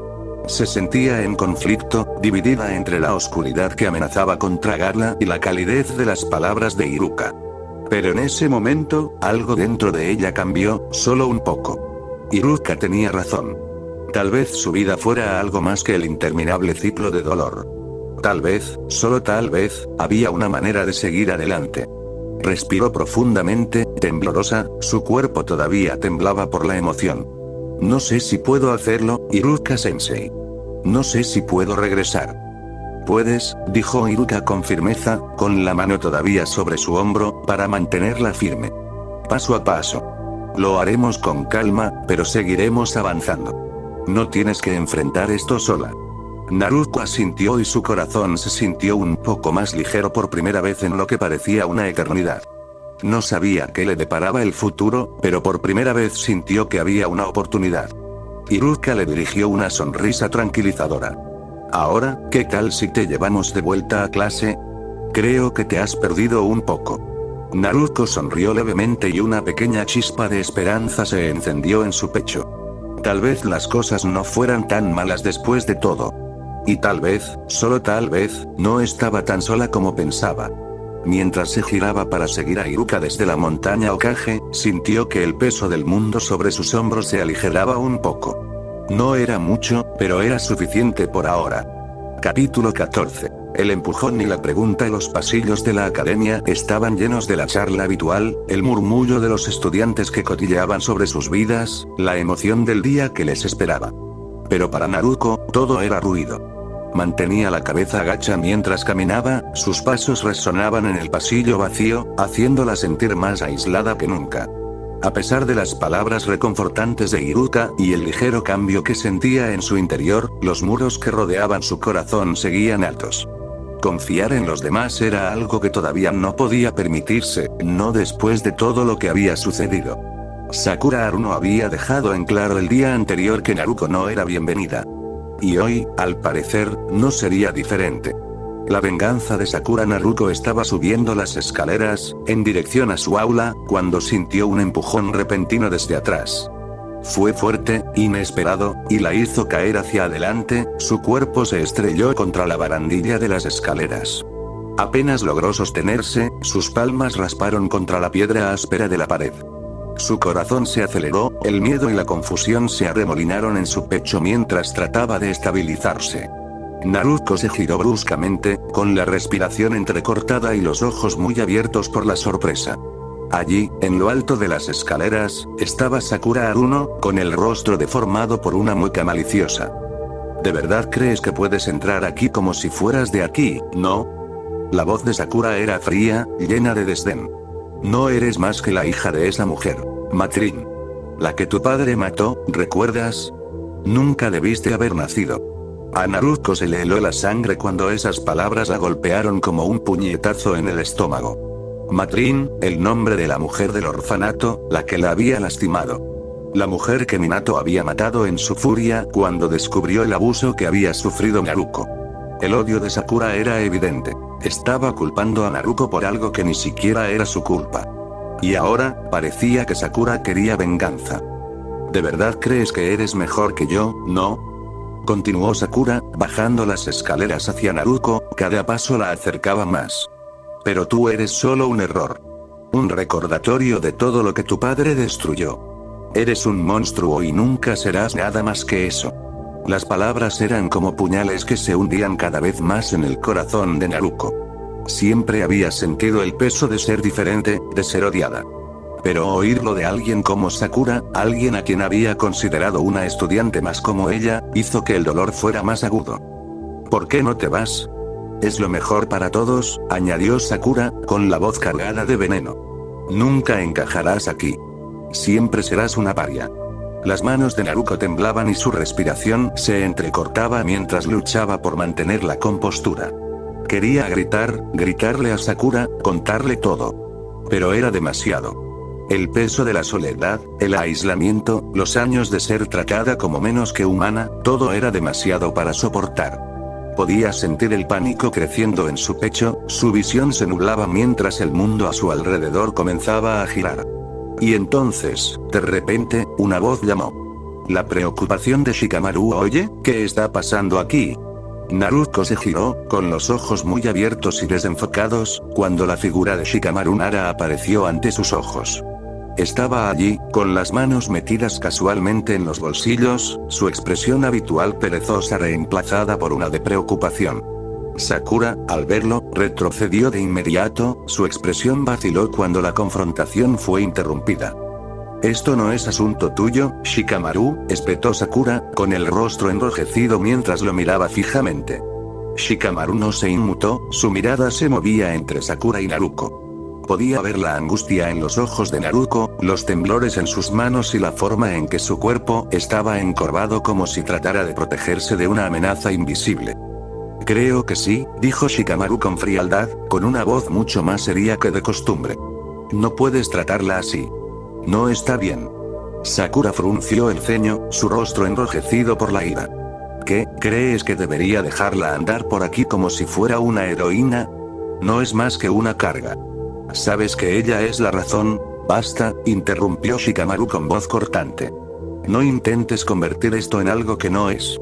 Se sentía en conflicto, dividida entre la oscuridad que amenazaba con tragarla y la calidez de las palabras de Iruka. Pero en ese momento, algo dentro de ella cambió, solo un poco. Iruka tenía razón. Tal vez su vida fuera algo más que el interminable ciclo de dolor. Tal vez, solo tal vez, había una manera de seguir adelante. Respiró profundamente, temblorosa, su cuerpo todavía temblaba por la emoción. No sé si puedo hacerlo, Iruka-sensei. No sé si puedo regresar. Puedes, dijo Iruka con firmeza, con la mano todavía sobre su hombro, para mantenerla firme. Paso a paso. Lo haremos con calma, pero seguiremos avanzando. No tienes que enfrentar esto sola. Naruto asintió y su corazón se sintió un poco más ligero por primera vez en lo que parecía una eternidad. No sabía qué le deparaba el futuro, pero por primera vez sintió que había una oportunidad. Iruka le dirigió una sonrisa tranquilizadora. Ahora, ¿qué tal si te llevamos de vuelta a clase? Creo que te has perdido un poco. Naruto sonrió levemente y una pequeña chispa de esperanza se encendió en su pecho. Tal vez las cosas no fueran tan malas después de todo. Y tal vez, solo tal vez, no estaba tan sola como pensaba. Mientras se giraba para seguir a Iruka desde la montaña Hokage, sintió que el peso del mundo sobre sus hombros se aligeraba un poco. No era mucho, pero era suficiente por ahora. Capítulo 14. El empujón y la pregunta. Los pasillos de la academia estaban llenos de la charla habitual, el murmullo de los estudiantes que cotilleaban sobre sus vidas, la emoción del día que les esperaba. Pero para Naruto, todo era ruido. Mantenía la cabeza agacha mientras caminaba, sus pasos resonaban en el pasillo vacío, haciéndola sentir más aislada que nunca. A pesar de las palabras reconfortantes de Iruka y el ligero cambio que sentía en su interior, los muros que rodeaban su corazón seguían altos. Confiar en los demás era algo que todavía no podía permitirse, no después de todo lo que había sucedido. Sakura Haruno había dejado en claro el día anterior que Naruto no era bienvenida. Y hoy, al parecer, no sería diferente. La venganza de Sakura. Naruto estaba subiendo las escaleras, en dirección a su aula, cuando sintió un empujón repentino desde atrás. Fue fuerte, inesperado, y la hizo caer hacia adelante, su cuerpo se estrelló contra la barandilla de las escaleras. Apenas logró sostenerse, sus palmas rasparon contra la piedra áspera de la pared. Su corazón se aceleró, el miedo y la confusión se arremolinaron en su pecho mientras trataba de estabilizarse. Naruto se giró bruscamente, con la respiración entrecortada y los ojos muy abiertos por la sorpresa. Allí, en lo alto de las escaleras, estaba Sakura Haruno, con el rostro deformado por una mueca maliciosa. ¿De verdad crees que puedes entrar aquí como si fueras de aquí, no? La voz de Sakura era fría, llena de desdén. No eres más que la hija de esa mujer, Matrin. La que tu padre mató, ¿recuerdas? Nunca debiste haber nacido. A Naruto se le heló la sangre cuando esas palabras la golpearon como un puñetazo en el estómago. Matrin, el nombre de la mujer del orfanato, la que la había lastimado. La mujer que Minato había matado en su furia cuando descubrió el abuso que había sufrido Naruto. El odio de Sakura era evidente. Estaba culpando a Naruto por algo que ni siquiera era su culpa. Y ahora, parecía que Sakura quería venganza. ¿De verdad crees que eres mejor que yo, no? Continuó Sakura, bajando las escaleras hacia Naruto, cada paso la acercaba más. Pero tú eres solo un error. Un recordatorio de todo lo que tu padre destruyó. Eres un monstruo y nunca serás nada más que eso. Las palabras eran como puñales que se hundían cada vez más en el corazón de Naruto. Siempre había sentido el peso de ser diferente, de ser odiada. Pero oírlo de alguien como Sakura, alguien a quien había considerado una estudiante más como ella, hizo que el dolor fuera más agudo. ¿Por qué no te vas? Es lo mejor para todos, añadió Sakura, con la voz cargada de veneno. Nunca encajarás aquí. Siempre serás una paria. Las manos de Naruto temblaban y su respiración se entrecortaba mientras luchaba por mantener la compostura. Quería gritarle a Sakura, contarle todo. Pero era demasiado. El peso de la soledad, el aislamiento, los años de ser tratada como menos que humana, todo era demasiado para soportar. Podía sentir el pánico creciendo en su pecho, su visión se nublaba mientras el mundo a su alrededor comenzaba a girar. Y entonces, de repente, una voz llamó. La preocupación de Shikamaru. Oye, ¿qué está pasando aquí? Naruto se giró, con los ojos muy abiertos y desenfocados, cuando la figura de Shikamaru Nara apareció ante sus ojos. Estaba allí, con las manos metidas casualmente en los bolsillos, su expresión habitual perezosa reemplazada por una de preocupación. Sakura, al verlo, retrocedió de inmediato, su expresión vaciló cuando la confrontación fue interrumpida. Esto no es asunto tuyo, Shikamaru, espetó Sakura, con el rostro enrojecido mientras lo miraba fijamente. Shikamaru no se inmutó, su mirada se movía entre Sakura y Naruto. Podía ver la angustia en los ojos de Naruko, los temblores en sus manos y la forma en que su cuerpo estaba encorvado como si tratara de protegerse de una amenaza invisible. Creo que sí, dijo Shikamaru con frialdad, con una voz mucho más seria que de costumbre. No puedes tratarla así. No está bien. Sakura frunció el ceño, su rostro enrojecido por la ira. ¿Qué, crees que debería dejarla andar por aquí como si fuera una heroína? No es más que una carga. ¿Sabes que ella es la razón? Basta, interrumpió Shikamaru con voz cortante. No intentes convertir esto en algo que no es.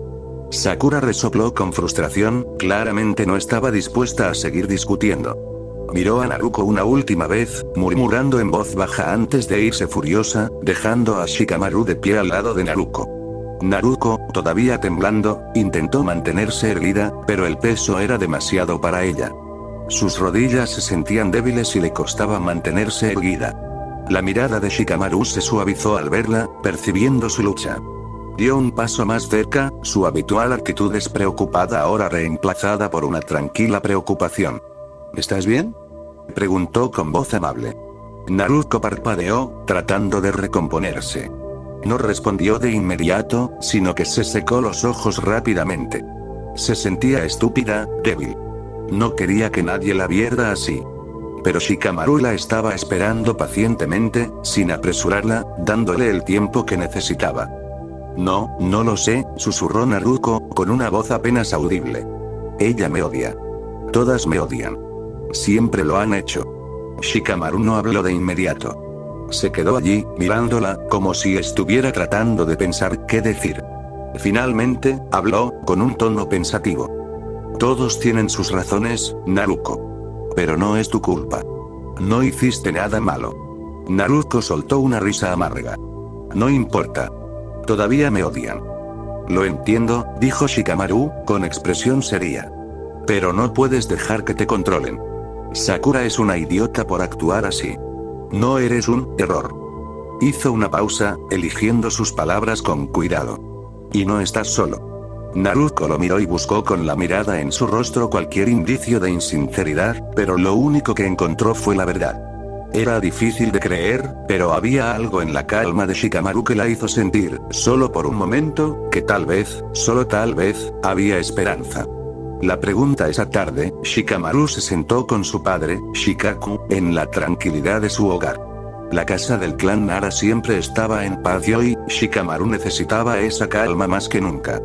Sakura resopló con frustración, claramente no estaba dispuesta a seguir discutiendo. Miró a Naruko una última vez, murmurando en voz baja antes de irse furiosa, dejando a Shikamaru de pie al lado de Naruko. Naruko, todavía temblando, intentó mantenerse erguida, pero el peso era demasiado para ella. Sus rodillas se sentían débiles y le costaba mantenerse erguida. La mirada de Shikamaru se suavizó al verla, percibiendo su lucha. Dio un paso más cerca, su habitual actitud despreocupada ahora reemplazada por una tranquila preocupación. ¿Estás bien?, preguntó con voz amable. Naruko parpadeó, tratando de recomponerse. No respondió de inmediato, sino que se secó los ojos rápidamente. Se sentía estúpida, débil. No quería que nadie la viera así. Pero Shikamaru la estaba esperando pacientemente, sin apresurarla, dándole el tiempo que necesitaba. No, no lo sé, susurró Naruko, con una voz apenas audible. Ella me odia. Todas me odian. Siempre lo han hecho. Shikamaru no habló de inmediato. Se quedó allí, mirándola, como si estuviera tratando de pensar qué decir. Finalmente, habló, con un tono pensativo. Todos tienen sus razones, Naruko. Pero no es tu culpa. No hiciste nada malo. Naruko soltó una risa amarga. No importa. Todavía me odian. Lo entiendo, dijo Shikamaru, con expresión seria. Pero no puedes dejar que te controlen. Sakura es una idiota por actuar así. No eres un error. Hizo una pausa, eligiendo sus palabras con cuidado. Y no estás solo. Naruko lo miró y buscó con la mirada en su rostro cualquier indicio de insinceridad, pero lo único que encontró fue la verdad. Era difícil de creer, pero había algo en la calma de Shikamaru que la hizo sentir, solo por un momento, que tal vez, solo tal vez, había esperanza. La pregunta esa tarde, Shikamaru se sentó con su padre, Shikaku, en la tranquilidad de su hogar. La casa del clan Nara siempre estaba en paz y hoy, Shikamaru necesitaba esa calma más que nunca.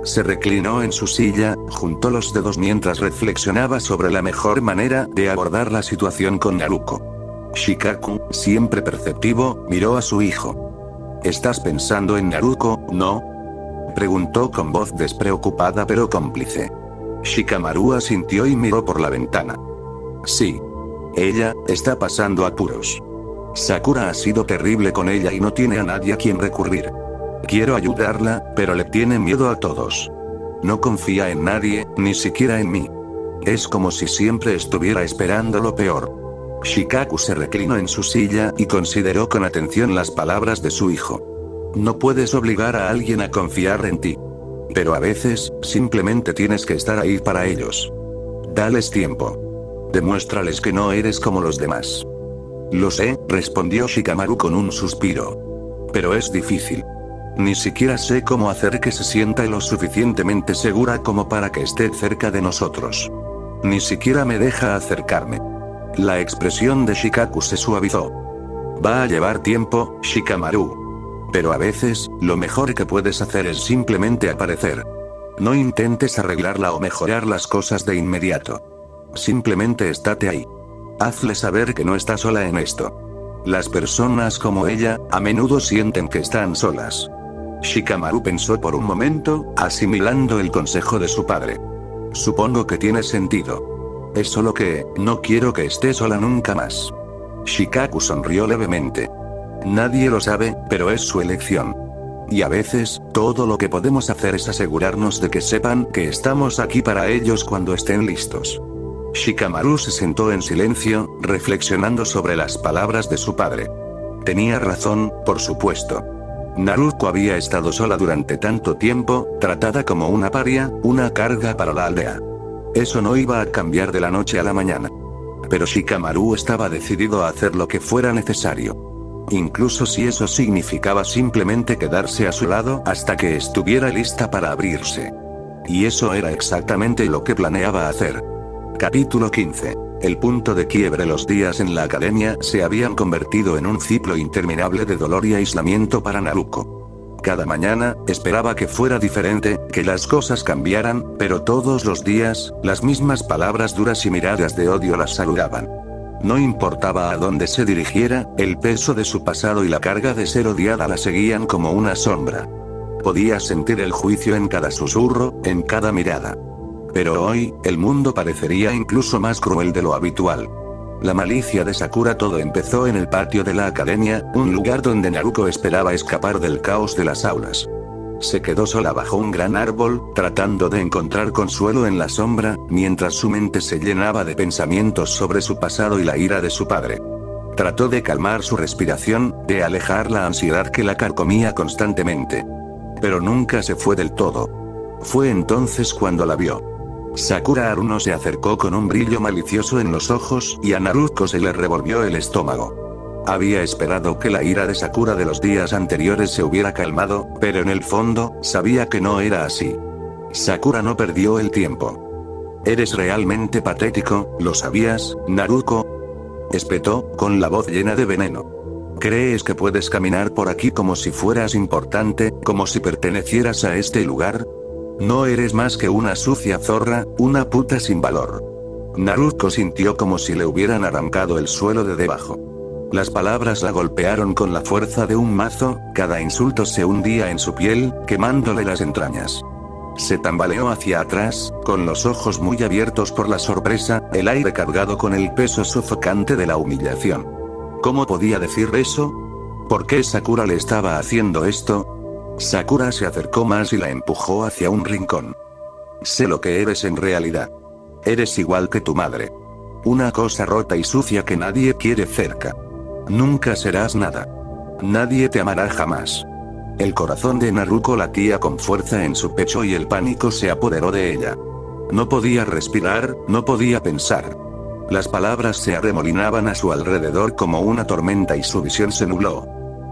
Se reclinó en su silla, juntó los dedos mientras reflexionaba sobre la mejor manera de abordar la situación con Naruko. Shikaku, siempre perceptivo, miró a su hijo. ¿Estás pensando en Naruko, no?, preguntó con voz despreocupada pero cómplice. Shikamaru asintió y miró por la ventana. Sí. Ella está pasando apuros. Sakura ha sido terrible con ella y no tiene a nadie a quien recurrir. Quiero ayudarla, pero le tiene miedo a todos. No confía en nadie, ni siquiera en mí. Es como si siempre estuviera esperando lo peor. Shikaku se reclinó en su silla y consideró con atención las palabras de su hijo. No puedes obligar a alguien a confiar en ti. Pero a veces, simplemente tienes que estar ahí para ellos. Dales tiempo. Demuéstrales que no eres como los demás. Lo sé, respondió Shikamaru con un suspiro. Pero es difícil. Ni siquiera sé cómo hacer que se sienta lo suficientemente segura como para que esté cerca de nosotros. Ni siquiera me deja acercarme. La expresión de Shikaku se suavizó. Va a llevar tiempo, Shikamaru. Pero a veces, lo mejor que puedes hacer es simplemente aparecer. No intentes arreglarla o mejorar las cosas de inmediato. Simplemente estate ahí. Hazle saber que no está sola en esto. Las personas como ella, a menudo sienten que están solas. Shikamaru pensó por un momento, asimilando el consejo de su padre. Supongo que tiene sentido. Es solo que, no quiero que esté sola nunca más. Shikaku sonrió levemente. Nadie lo sabe, pero es su elección. Y a veces, todo lo que podemos hacer es asegurarnos de que sepan que estamos aquí para ellos cuando estén listos. Shikamaru se sentó en silencio, reflexionando sobre las palabras de su padre. Tenía razón, por supuesto. Naruko había estado sola durante tanto tiempo, tratada como una paria, una carga para la aldea. Eso no iba a cambiar de la noche a la mañana. pero Shikamaru estaba decidido a hacer lo que fuera necesario. Incluso si eso significaba simplemente quedarse a su lado hasta que estuviera lista para abrirse. Y eso era exactamente lo que planeaba hacer. Capítulo 15. El punto de quiebre. Los días en la academia se habían convertido en un ciclo interminable de dolor y aislamiento para Naruko. Cada mañana, esperaba que fuera diferente, que las cosas cambiaran, pero todos los días, las mismas palabras duras y miradas de odio las saludaban. No importaba a dónde se dirigiera, el peso de su pasado y la carga de ser odiada la seguían como una sombra. Podía sentir el juicio en cada susurro, en cada mirada. Pero hoy, el mundo parecería incluso más cruel de lo habitual. La malicia de Sakura. Todo empezó en el patio de la academia, un lugar donde Naruko esperaba escapar del caos de las aulas. Se quedó sola bajo un gran árbol, tratando de encontrar consuelo en la sombra, mientras su mente se llenaba de pensamientos sobre su pasado y la ira de su padre. Trató de calmar su respiración, de alejar la ansiedad que la carcomía constantemente. Pero nunca se fue del todo. Fue entonces cuando la vio. Sakura Haruno se acercó con un brillo malicioso en los ojos y a Naruko se le revolvió el estómago. Había esperado que la ira de Sakura de los días anteriores se hubiera calmado, pero en el fondo, sabía que no era así. Sakura no perdió el tiempo. «Eres realmente patético, ¿lo sabías, Naruko?», espetó, con la voz llena de veneno. «¿Crees que puedes caminar por aquí como si fueras importante, como si pertenecieras a este lugar? No eres más que una sucia zorra, una puta sin valor». Naruko sintió como si le hubieran arrancado el suelo de debajo. Las palabras la golpearon con la fuerza de un mazo, cada insulto se hundía en su piel, quemándole las entrañas. Se tambaleó hacia atrás, con los ojos muy abiertos por la sorpresa, el aire cargado con el peso sofocante de la humillación. ¿Cómo podía decir eso? ¿Por qué Sakura le estaba haciendo esto? Sakura se acercó más y la empujó hacia un rincón. «Sé lo que eres en realidad. Eres igual que tu madre. Una cosa rota y sucia que nadie quiere cerca. Nunca serás nada. Nadie te amará jamás». El corazón de Naruko latía con fuerza en su pecho y el pánico se apoderó de ella. No podía respirar, no podía pensar. Las palabras se arremolinaban a su alrededor como una tormenta y su visión se nubló.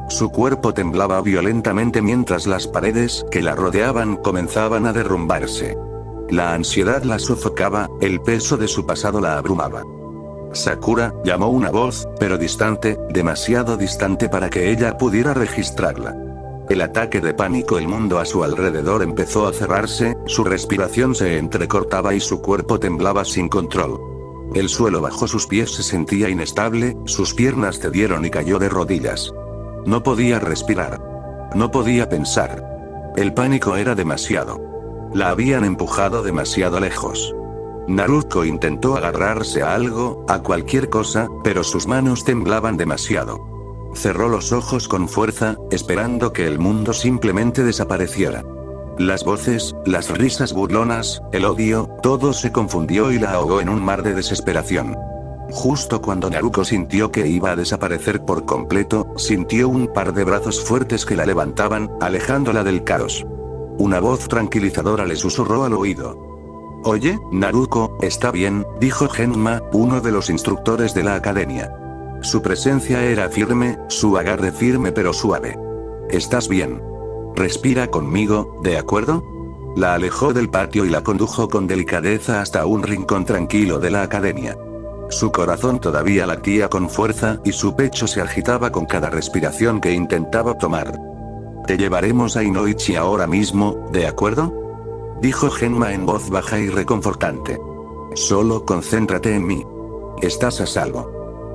Su cuerpo temblaba violentamente mientras las paredes que la rodeaban comenzaban a derrumbarse. La ansiedad la sofocaba, el peso de su pasado la abrumaba. «Sakura», llamó una voz, pero distante, demasiado distante para que ella pudiera registrarla. El ataque de pánico. El mundo a su alrededor empezó a cerrarse, su respiración se entrecortaba y su cuerpo temblaba sin control. El suelo bajo sus pies se sentía inestable, sus piernas cedieron y cayó de rodillas. No podía respirar. No podía pensar. El pánico era demasiado. La habían empujado demasiado lejos. Naruko intentó agarrarse a algo, a cualquier cosa, pero sus manos temblaban demasiado. Cerró los ojos con fuerza, esperando que el mundo simplemente desapareciera. Las voces, las risas burlonas, el odio, todo se confundió y la ahogó en un mar de desesperación. Justo cuando Naruko sintió que iba a desaparecer por completo, sintió un par de brazos fuertes que la levantaban, alejándola del caos. Una voz tranquilizadora le susurró al oído. «Oye, Naruko, está bien», dijo Genma, uno de los instructores de la academia. Su presencia era firme, su agarre firme pero suave. «¿Estás bien? Respira conmigo, ¿de acuerdo?». La alejó del patio y la condujo con delicadeza hasta un rincón tranquilo de la academia. Su corazón todavía latía con fuerza y su pecho se agitaba con cada respiración que intentaba tomar. «Te llevaremos a Inoichi ahora mismo, ¿de acuerdo?», dijo Genma en voz baja y reconfortante. «Solo concéntrate en mí. Estás a salvo».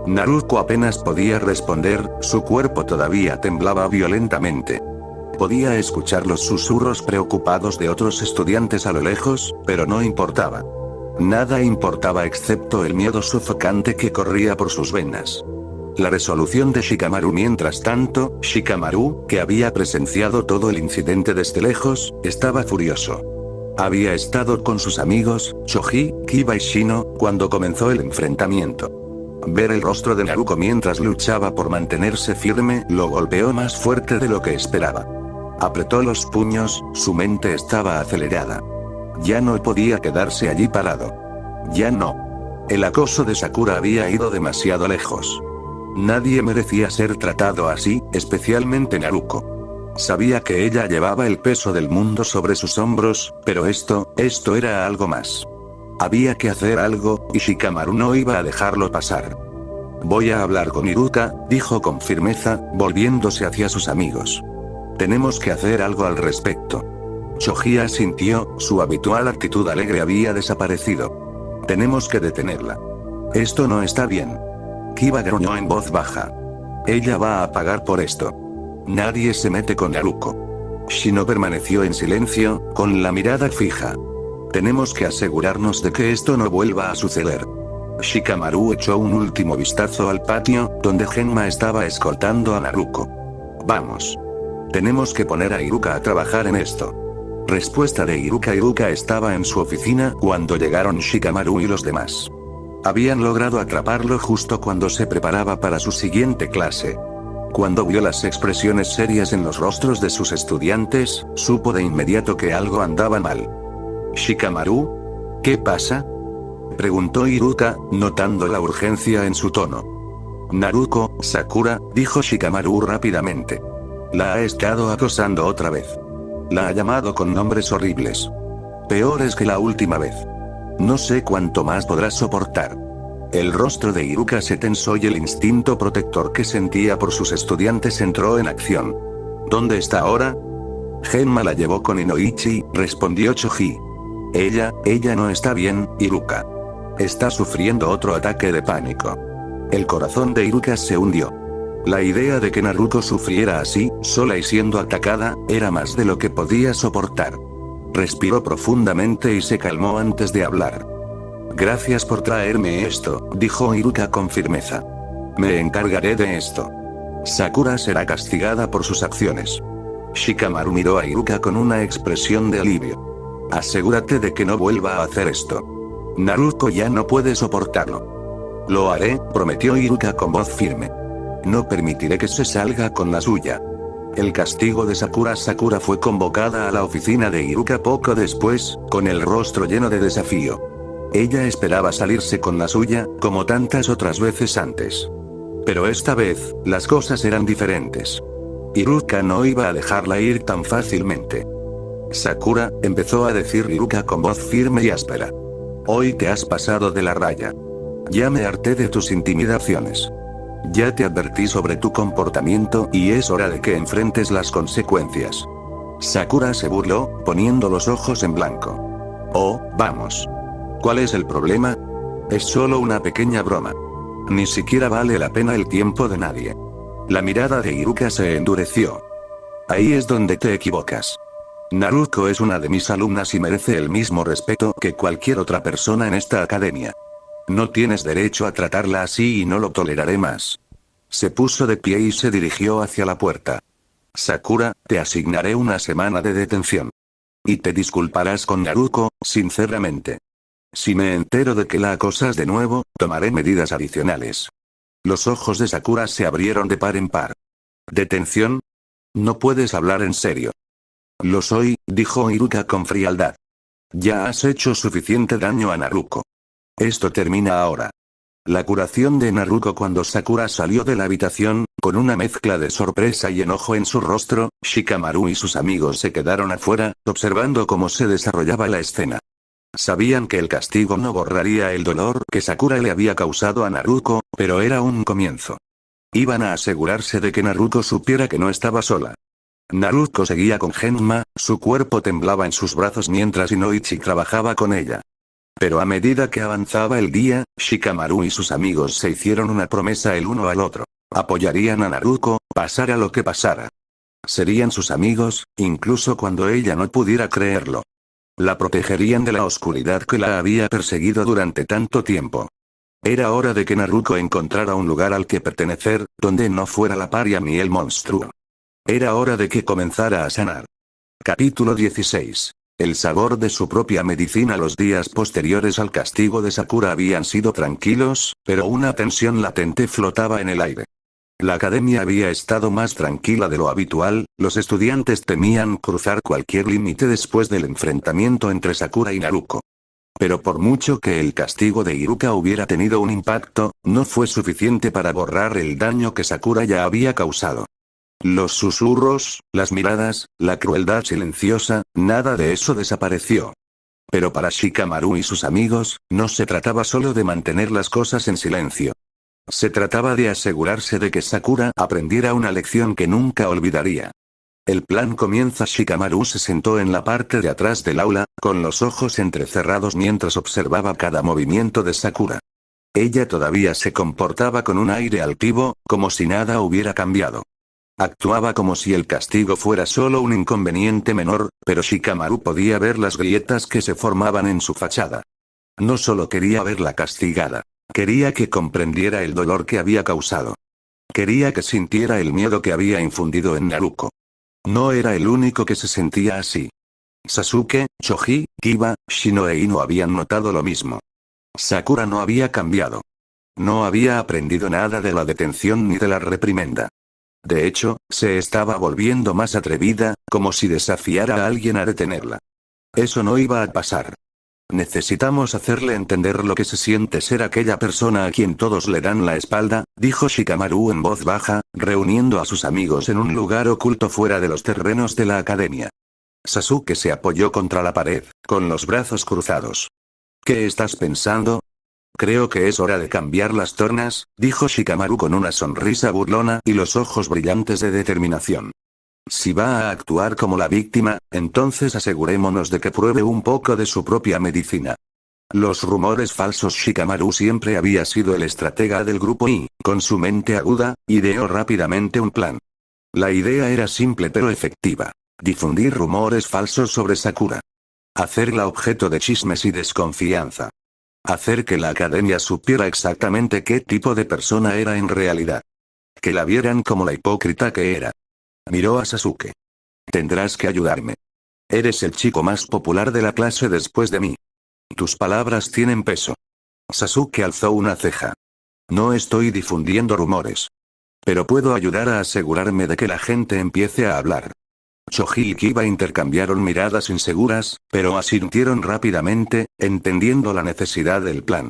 Naruko apenas podía responder, su cuerpo todavía temblaba violentamente. Podía escuchar los susurros preocupados de otros estudiantes a lo lejos, pero no importaba. Nada importaba excepto el miedo sofocante que corría por sus venas. La resolución de Shikamaru. Mientras tanto, Shikamaru, que había presenciado todo el incidente desde lejos, estaba furioso. Había estado con sus amigos, Choji, Kiba y Shino, cuando comenzó el enfrentamiento. Ver el rostro de Naruko mientras luchaba por mantenerse firme lo golpeó más fuerte de lo que esperaba. Apretó los puños, su mente estaba acelerada. Ya no podía quedarse allí parado. Ya no. El acoso de Sakura había ido demasiado lejos. Nadie merecía ser tratado así, especialmente Naruko. Sabía que ella llevaba el peso del mundo sobre sus hombros, pero esto era algo más. Había que hacer algo, y Shikamaru no iba a dejarlo pasar. Voy a hablar con Iruka, dijo con firmeza, volviéndose hacia sus amigos. Tenemos que hacer algo al respecto. Choji asintió, su habitual actitud alegre había desaparecido. Tenemos que detenerla. Esto no está bien. Kiba gruñó en voz baja. Ella va a pagar por esto. Nadie se mete con Naruko. Shino permaneció en silencio, con la mirada fija. Tenemos que asegurarnos de que esto no vuelva a suceder. Shikamaru echó un último vistazo al patio, donde Genma estaba escoltando a Naruko. Vamos. Tenemos que poner a Iruka a trabajar en esto. Respuesta de Iruka. Iruka estaba en su oficina cuando llegaron Shikamaru y los demás. Habían logrado atraparlo justo cuando se preparaba para su siguiente clase. Cuando vio las expresiones serias en los rostros de sus estudiantes, supo de inmediato que algo andaba mal. ¿Shikamaru? ¿Qué pasa?, preguntó Iruka, notando la urgencia en su tono. Naruko, Sakura, dijo Shikamaru rápidamente. La ha estado acosando otra vez. La ha llamado con nombres horribles. Peores que la última vez. No sé cuánto más podrás soportar. El rostro de Iruka se tensó y el instinto protector que sentía por sus estudiantes entró en acción. ¿Dónde está ahora? Genma la llevó con Inoichi, respondió Choji. Ella no está bien, Iruka. Está sufriendo otro ataque de pánico. El corazón de Iruka se hundió. La idea de que Naruko sufriera así, sola y siendo atacada, era más de lo que podía soportar. Respiró profundamente y se calmó antes de hablar. Gracias por traerme esto, dijo Iruka con firmeza. Me encargaré de esto. Sakura será castigada por sus acciones. Shikamaru miró a Iruka con una expresión de alivio. Asegúrate de que no vuelva a hacer esto. Naruko ya no puede soportarlo. Lo haré, prometió Iruka con voz firme. No permitiré que se salga con la suya. El castigo de Sakura. Sakura fue convocada a la oficina de Iruka poco después, con el rostro lleno de desafío. Ella esperaba salirse con la suya, como tantas otras veces antes. Pero esta vez, las cosas eran diferentes. Iruka no iba a dejarla ir tan fácilmente. Sakura, empezó a decir Iruka con voz firme y áspera. Hoy te has pasado de la raya. Ya me harté de tus intimidaciones. Ya te advertí sobre tu comportamiento y es hora de que enfrentes las consecuencias. Sakura se burló, poniendo los ojos en blanco. Oh, vamos. ¿Cuál es el problema? Es solo una pequeña broma. Ni siquiera vale la pena el tiempo de nadie. La mirada de Iruka se endureció. Ahí es donde te equivocas. Naruko es una de mis alumnas y merece el mismo respeto que cualquier otra persona en esta academia. No tienes derecho a tratarla así y no lo toleraré más. Se puso de pie y se dirigió hacia la puerta. Sakura, te asignaré una semana de detención. Y te disculparás con Naruko, sinceramente. Si me entero de que la acosas de nuevo, tomaré medidas adicionales. Los ojos de Sakura se abrieron de par en par. ¿Detención? No puedes hablar en serio. Lo soy, dijo Iruka con frialdad. Ya has hecho suficiente daño a Naruko. Esto termina ahora. La curación de Naruko. Cuando Sakura salió de la habitación, con una mezcla de sorpresa y enojo en su rostro, Shikamaru y sus amigos se quedaron afuera, observando cómo se desarrollaba la escena. Sabían que el castigo no borraría el dolor que Sakura le había causado a Naruko, pero era un comienzo. Iban a asegurarse de que Naruko supiera que no estaba sola. Naruko seguía con Genma, su cuerpo temblaba en sus brazos mientras Inoichi trabajaba con ella. Pero a medida que avanzaba el día, Shikamaru y sus amigos se hicieron una promesa el uno al otro. Apoyarían a Naruko, pasara lo que pasara. Serían sus amigos, incluso cuando ella no pudiera creerlo. La protegerían de la oscuridad que la había perseguido durante tanto tiempo. Era hora de que Naruko encontrara un lugar al que pertenecer, donde no fuera la paria ni el monstruo. Era hora de que comenzara a sanar. Capítulo 16. El sabor de su propia medicina. Los días posteriores al castigo de Sakura habían sido tranquilos, pero una tensión latente flotaba en el aire. La academia había estado más tranquila de lo habitual, los estudiantes temían cruzar cualquier límite después del enfrentamiento entre Sakura y Naruko. Pero por mucho que el castigo de Iruka hubiera tenido un impacto, no fue suficiente para borrar el daño que Sakura ya había causado. Los susurros, las miradas, la crueldad silenciosa, nada de eso desapareció. Pero para Shikamaru y sus amigos, no se trataba solo de mantener las cosas en silencio. Se trataba de asegurarse de que Sakura aprendiera una lección que nunca olvidaría. El plan comienza. Shikamaru se sentó en la parte de atrás del aula, con los ojos entrecerrados mientras observaba cada movimiento de Sakura. Ella todavía se comportaba con un aire altivo, como si nada hubiera cambiado. Actuaba como si el castigo fuera solo un inconveniente menor, pero Shikamaru podía ver las grietas que se formaban en su fachada. No solo quería verla castigada. Quería que comprendiera el dolor que había causado. Quería que sintiera el miedo que había infundido en Naruto. No era el único que se sentía así. Sasuke, Choji, Kiba, Shino e Ino habían notado lo mismo. Sakura no había cambiado. No había aprendido nada de la detención ni de la reprimenda. De hecho, se estaba volviendo más atrevida, como si desafiara a alguien a detenerla. Eso no iba a pasar. Necesitamos hacerle entender lo que se siente ser aquella persona a quien todos le dan la espalda, dijo Shikamaru en voz baja, reuniendo a sus amigos en un lugar oculto fuera de los terrenos de la academia. Sasuke se apoyó contra la pared, con los brazos cruzados. ¿Qué estás pensando? Creo que es hora de cambiar las tornas, dijo Shikamaru con una sonrisa burlona y los ojos brillantes de determinación. Si va a actuar como la víctima, entonces asegurémonos de que pruebe un poco de su propia medicina. Los rumores falsos. Shikamaru siempre había sido el estratega del grupo y, con su mente aguda, ideó rápidamente un plan. La idea era simple pero efectiva. Difundir rumores falsos sobre Sakura. Hacerla objeto de chismes y desconfianza. Hacer que la academia supiera exactamente qué tipo de persona era en realidad. Que la vieran como la hipócrita que era. Miró a Sasuke. Tendrás que ayudarme. Eres el chico más popular de la clase después de mí. Tus palabras tienen peso. Sasuke alzó una ceja. No estoy difundiendo rumores. Pero puedo ayudar a asegurarme de que la gente empiece a hablar. Choji y Kiba intercambiaron miradas inseguras, pero asintieron rápidamente, entendiendo la necesidad del plan.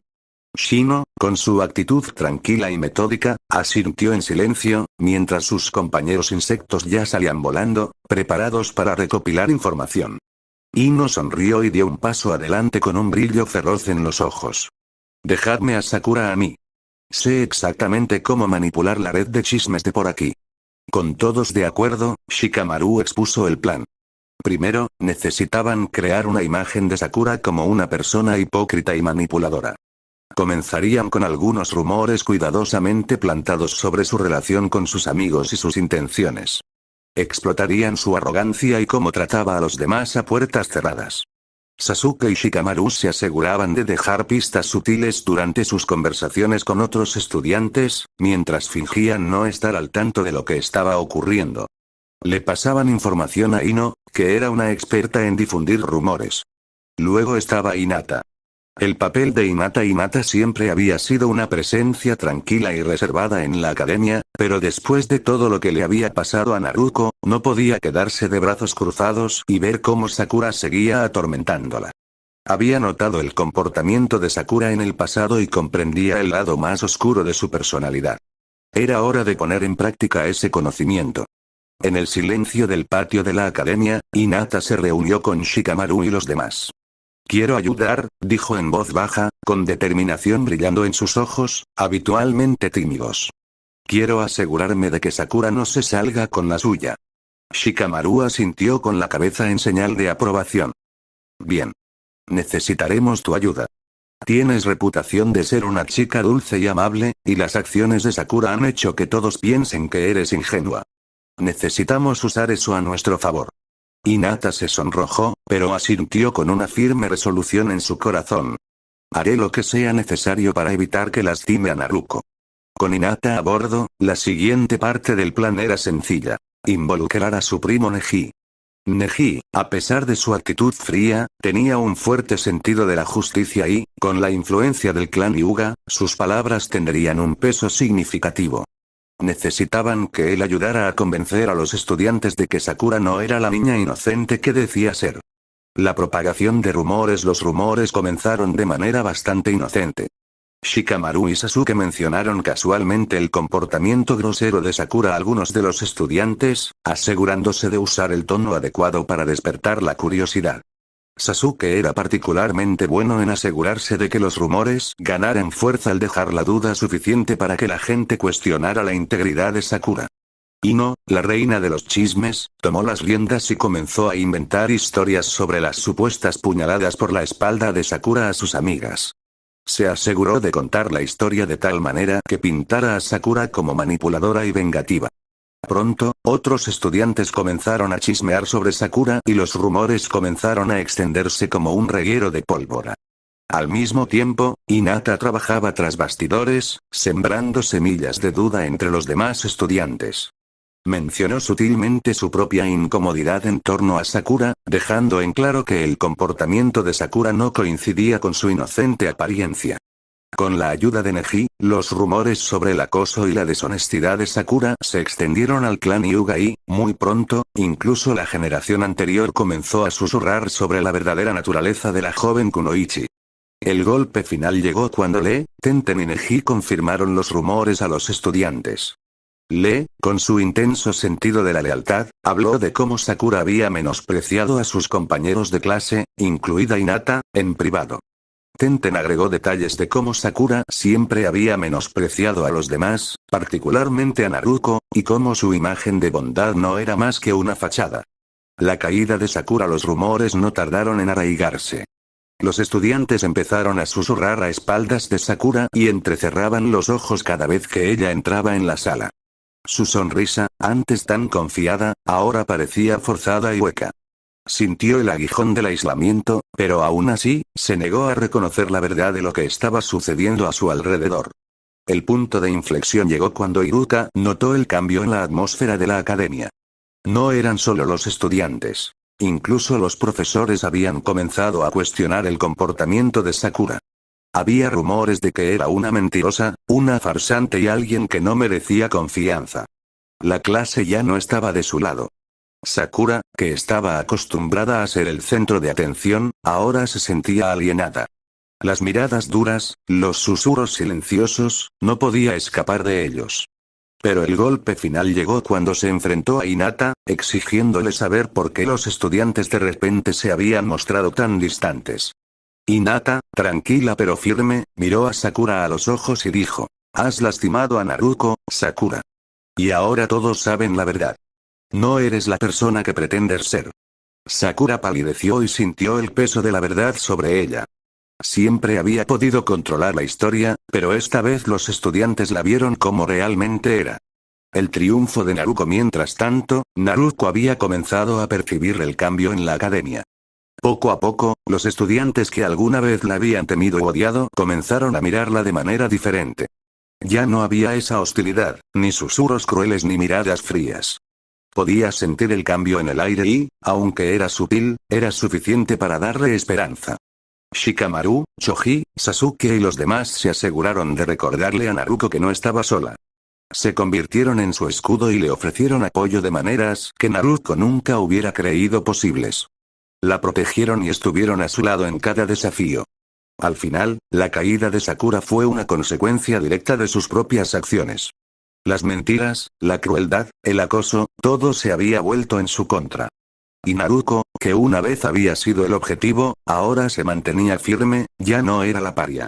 Shino, con su actitud tranquila y metódica, asintió en silencio, mientras sus compañeros insectos ya salían volando, preparados para recopilar información. Ino sonrió y dio un paso adelante con un brillo feroz en los ojos. Dejadme a Sakura a mí. Sé exactamente cómo manipular la red de chismes de por aquí. Con todos de acuerdo, Shikamaru expuso el plan. Primero, necesitaban crear una imagen de Sakura como una persona hipócrita y manipuladora. Comenzarían con algunos rumores cuidadosamente plantados sobre su relación con sus amigos y sus intenciones. Explotarían su arrogancia y cómo trataba a los demás a puertas cerradas. Sasuke y Shikamaru se aseguraban de dejar pistas sutiles durante sus conversaciones con otros estudiantes, mientras fingían no estar al tanto de lo que estaba ocurriendo. Le pasaban información a Ino, que era una experta en difundir rumores. Luego estaba Hinata. El papel de Hinata siempre había sido una presencia tranquila y reservada en la academia, pero después de todo lo que le había pasado a Naruto, no podía quedarse de brazos cruzados y ver cómo Sakura seguía atormentándola. Había notado el comportamiento de Sakura en el pasado y comprendía el lado más oscuro de su personalidad. Era hora de poner en práctica ese conocimiento. En el silencio del patio de la academia, Hinata se reunió con Shikamaru y los demás. Quiero ayudar, dijo en voz baja, con determinación brillando en sus ojos, habitualmente tímidos. Quiero asegurarme de que Sakura no se salga con la suya. Shikamaru asintió con la cabeza en señal de aprobación. Bien. Necesitaremos tu ayuda. Tienes reputación de ser una chica dulce y amable, y las acciones de Sakura han hecho que todos piensen que eres ingenua. Necesitamos usar eso a nuestro favor. Hinata se sonrojó, pero asintió con una firme resolución en su corazón. Haré lo que sea necesario para evitar que lastime a Naruto. Con Hinata a bordo, la siguiente parte del plan era sencilla. Involucrar a su primo Neji. Neji, a pesar de su actitud fría, tenía un fuerte sentido de la justicia y, con la influencia del clan Hyuga, sus palabras tendrían un peso significativo. Necesitaban que él ayudara a convencer a los estudiantes de que Sakura no era la niña inocente que decía ser. La propagación de rumores. Los rumores comenzaron de manera bastante inocente. Shikamaru y Sasuke mencionaron casualmente el comportamiento grosero de Sakura a algunos de los estudiantes, asegurándose de usar el tono adecuado para despertar la curiosidad. Sasuke era particularmente bueno en asegurarse de que los rumores ganaran fuerza al dejar la duda suficiente para que la gente cuestionara la integridad de Sakura. Ino, la reina de los chismes, tomó las riendas y comenzó a inventar historias sobre las supuestas puñaladas por la espalda de Sakura a sus amigas. Se aseguró de contar la historia de tal manera que pintara a Sakura como manipuladora y vengativa. Pronto, otros estudiantes comenzaron a chismear sobre Sakura y los rumores comenzaron a extenderse como un reguero de pólvora. Al mismo tiempo, Hinata trabajaba tras bastidores, sembrando semillas de duda entre los demás estudiantes. Mencionó sutilmente su propia incomodidad en torno a Sakura, dejando en claro que el comportamiento de Sakura no coincidía con su inocente apariencia. Con la ayuda de Neji, los rumores sobre el acoso y la deshonestidad de Sakura se extendieron al clan Hyuga y, muy pronto, incluso la generación anterior comenzó a susurrar sobre la verdadera naturaleza de la joven Kunoichi. El golpe final llegó cuando Lee, Tenten y Neji confirmaron los rumores a los estudiantes. Lee, con su intenso sentido de la lealtad, habló de cómo Sakura había menospreciado a sus compañeros de clase, incluida Hinata, en privado. Tenten agregó detalles de cómo Sakura siempre había menospreciado a los demás, particularmente a Naruto, y cómo su imagen de bondad no era más que una fachada. La caída de Sakura. Los rumores no tardaron en arraigarse. Los estudiantes empezaron a susurrar a espaldas de Sakura y entrecerraban los ojos cada vez que ella entraba en la sala. Su sonrisa, antes tan confiada, ahora parecía forzada y hueca. Sintió el aguijón del aislamiento, pero aún así, se negó a reconocer la verdad de lo que estaba sucediendo a su alrededor. El punto de inflexión llegó cuando Iruka notó el cambio en la atmósfera de la academia. No eran solo los estudiantes. Incluso los profesores habían comenzado a cuestionar el comportamiento de Sakura. Había rumores de que era una mentirosa, una farsante y alguien que no merecía confianza. La clase ya no estaba de su lado. Sakura, que estaba acostumbrada a ser el centro de atención, ahora se sentía alienada. Las miradas duras, los susurros silenciosos, no podía escapar de ellos. Pero el golpe final llegó cuando se enfrentó a Hinata, exigiéndole saber por qué los estudiantes de repente se habían mostrado tan distantes. Hinata, tranquila pero firme, miró a Sakura a los ojos y dijo: «Has lastimado a Naruto, Sakura. Y ahora todos saben la verdad. No eres la persona que pretendes ser». Sakura palideció y sintió el peso de la verdad sobre ella. Siempre había podido controlar la historia, pero esta vez los estudiantes la vieron como realmente era. El triunfo de Naruto. Mientras tanto, Naruto había comenzado a percibir el cambio en la academia. Poco a poco, los estudiantes que alguna vez la habían temido o odiado comenzaron a mirarla de manera diferente. Ya no había esa hostilidad, ni susurros crueles ni miradas frías. Podía sentir el cambio en el aire y, aunque era sutil, era suficiente para darle esperanza. Shikamaru, Choji, Sasuke y los demás se aseguraron de recordarle a Naruto que no estaba sola. Se convirtieron en su escudo y le ofrecieron apoyo de maneras que Naruto nunca hubiera creído posibles. La protegieron y estuvieron a su lado en cada desafío. Al final, la caída de Sakura fue una consecuencia directa de sus propias acciones. Las mentiras, la crueldad, el acoso, todo se había vuelto en su contra. Y Naruto, que una vez había sido el objetivo, ahora se mantenía firme, ya no era la paria.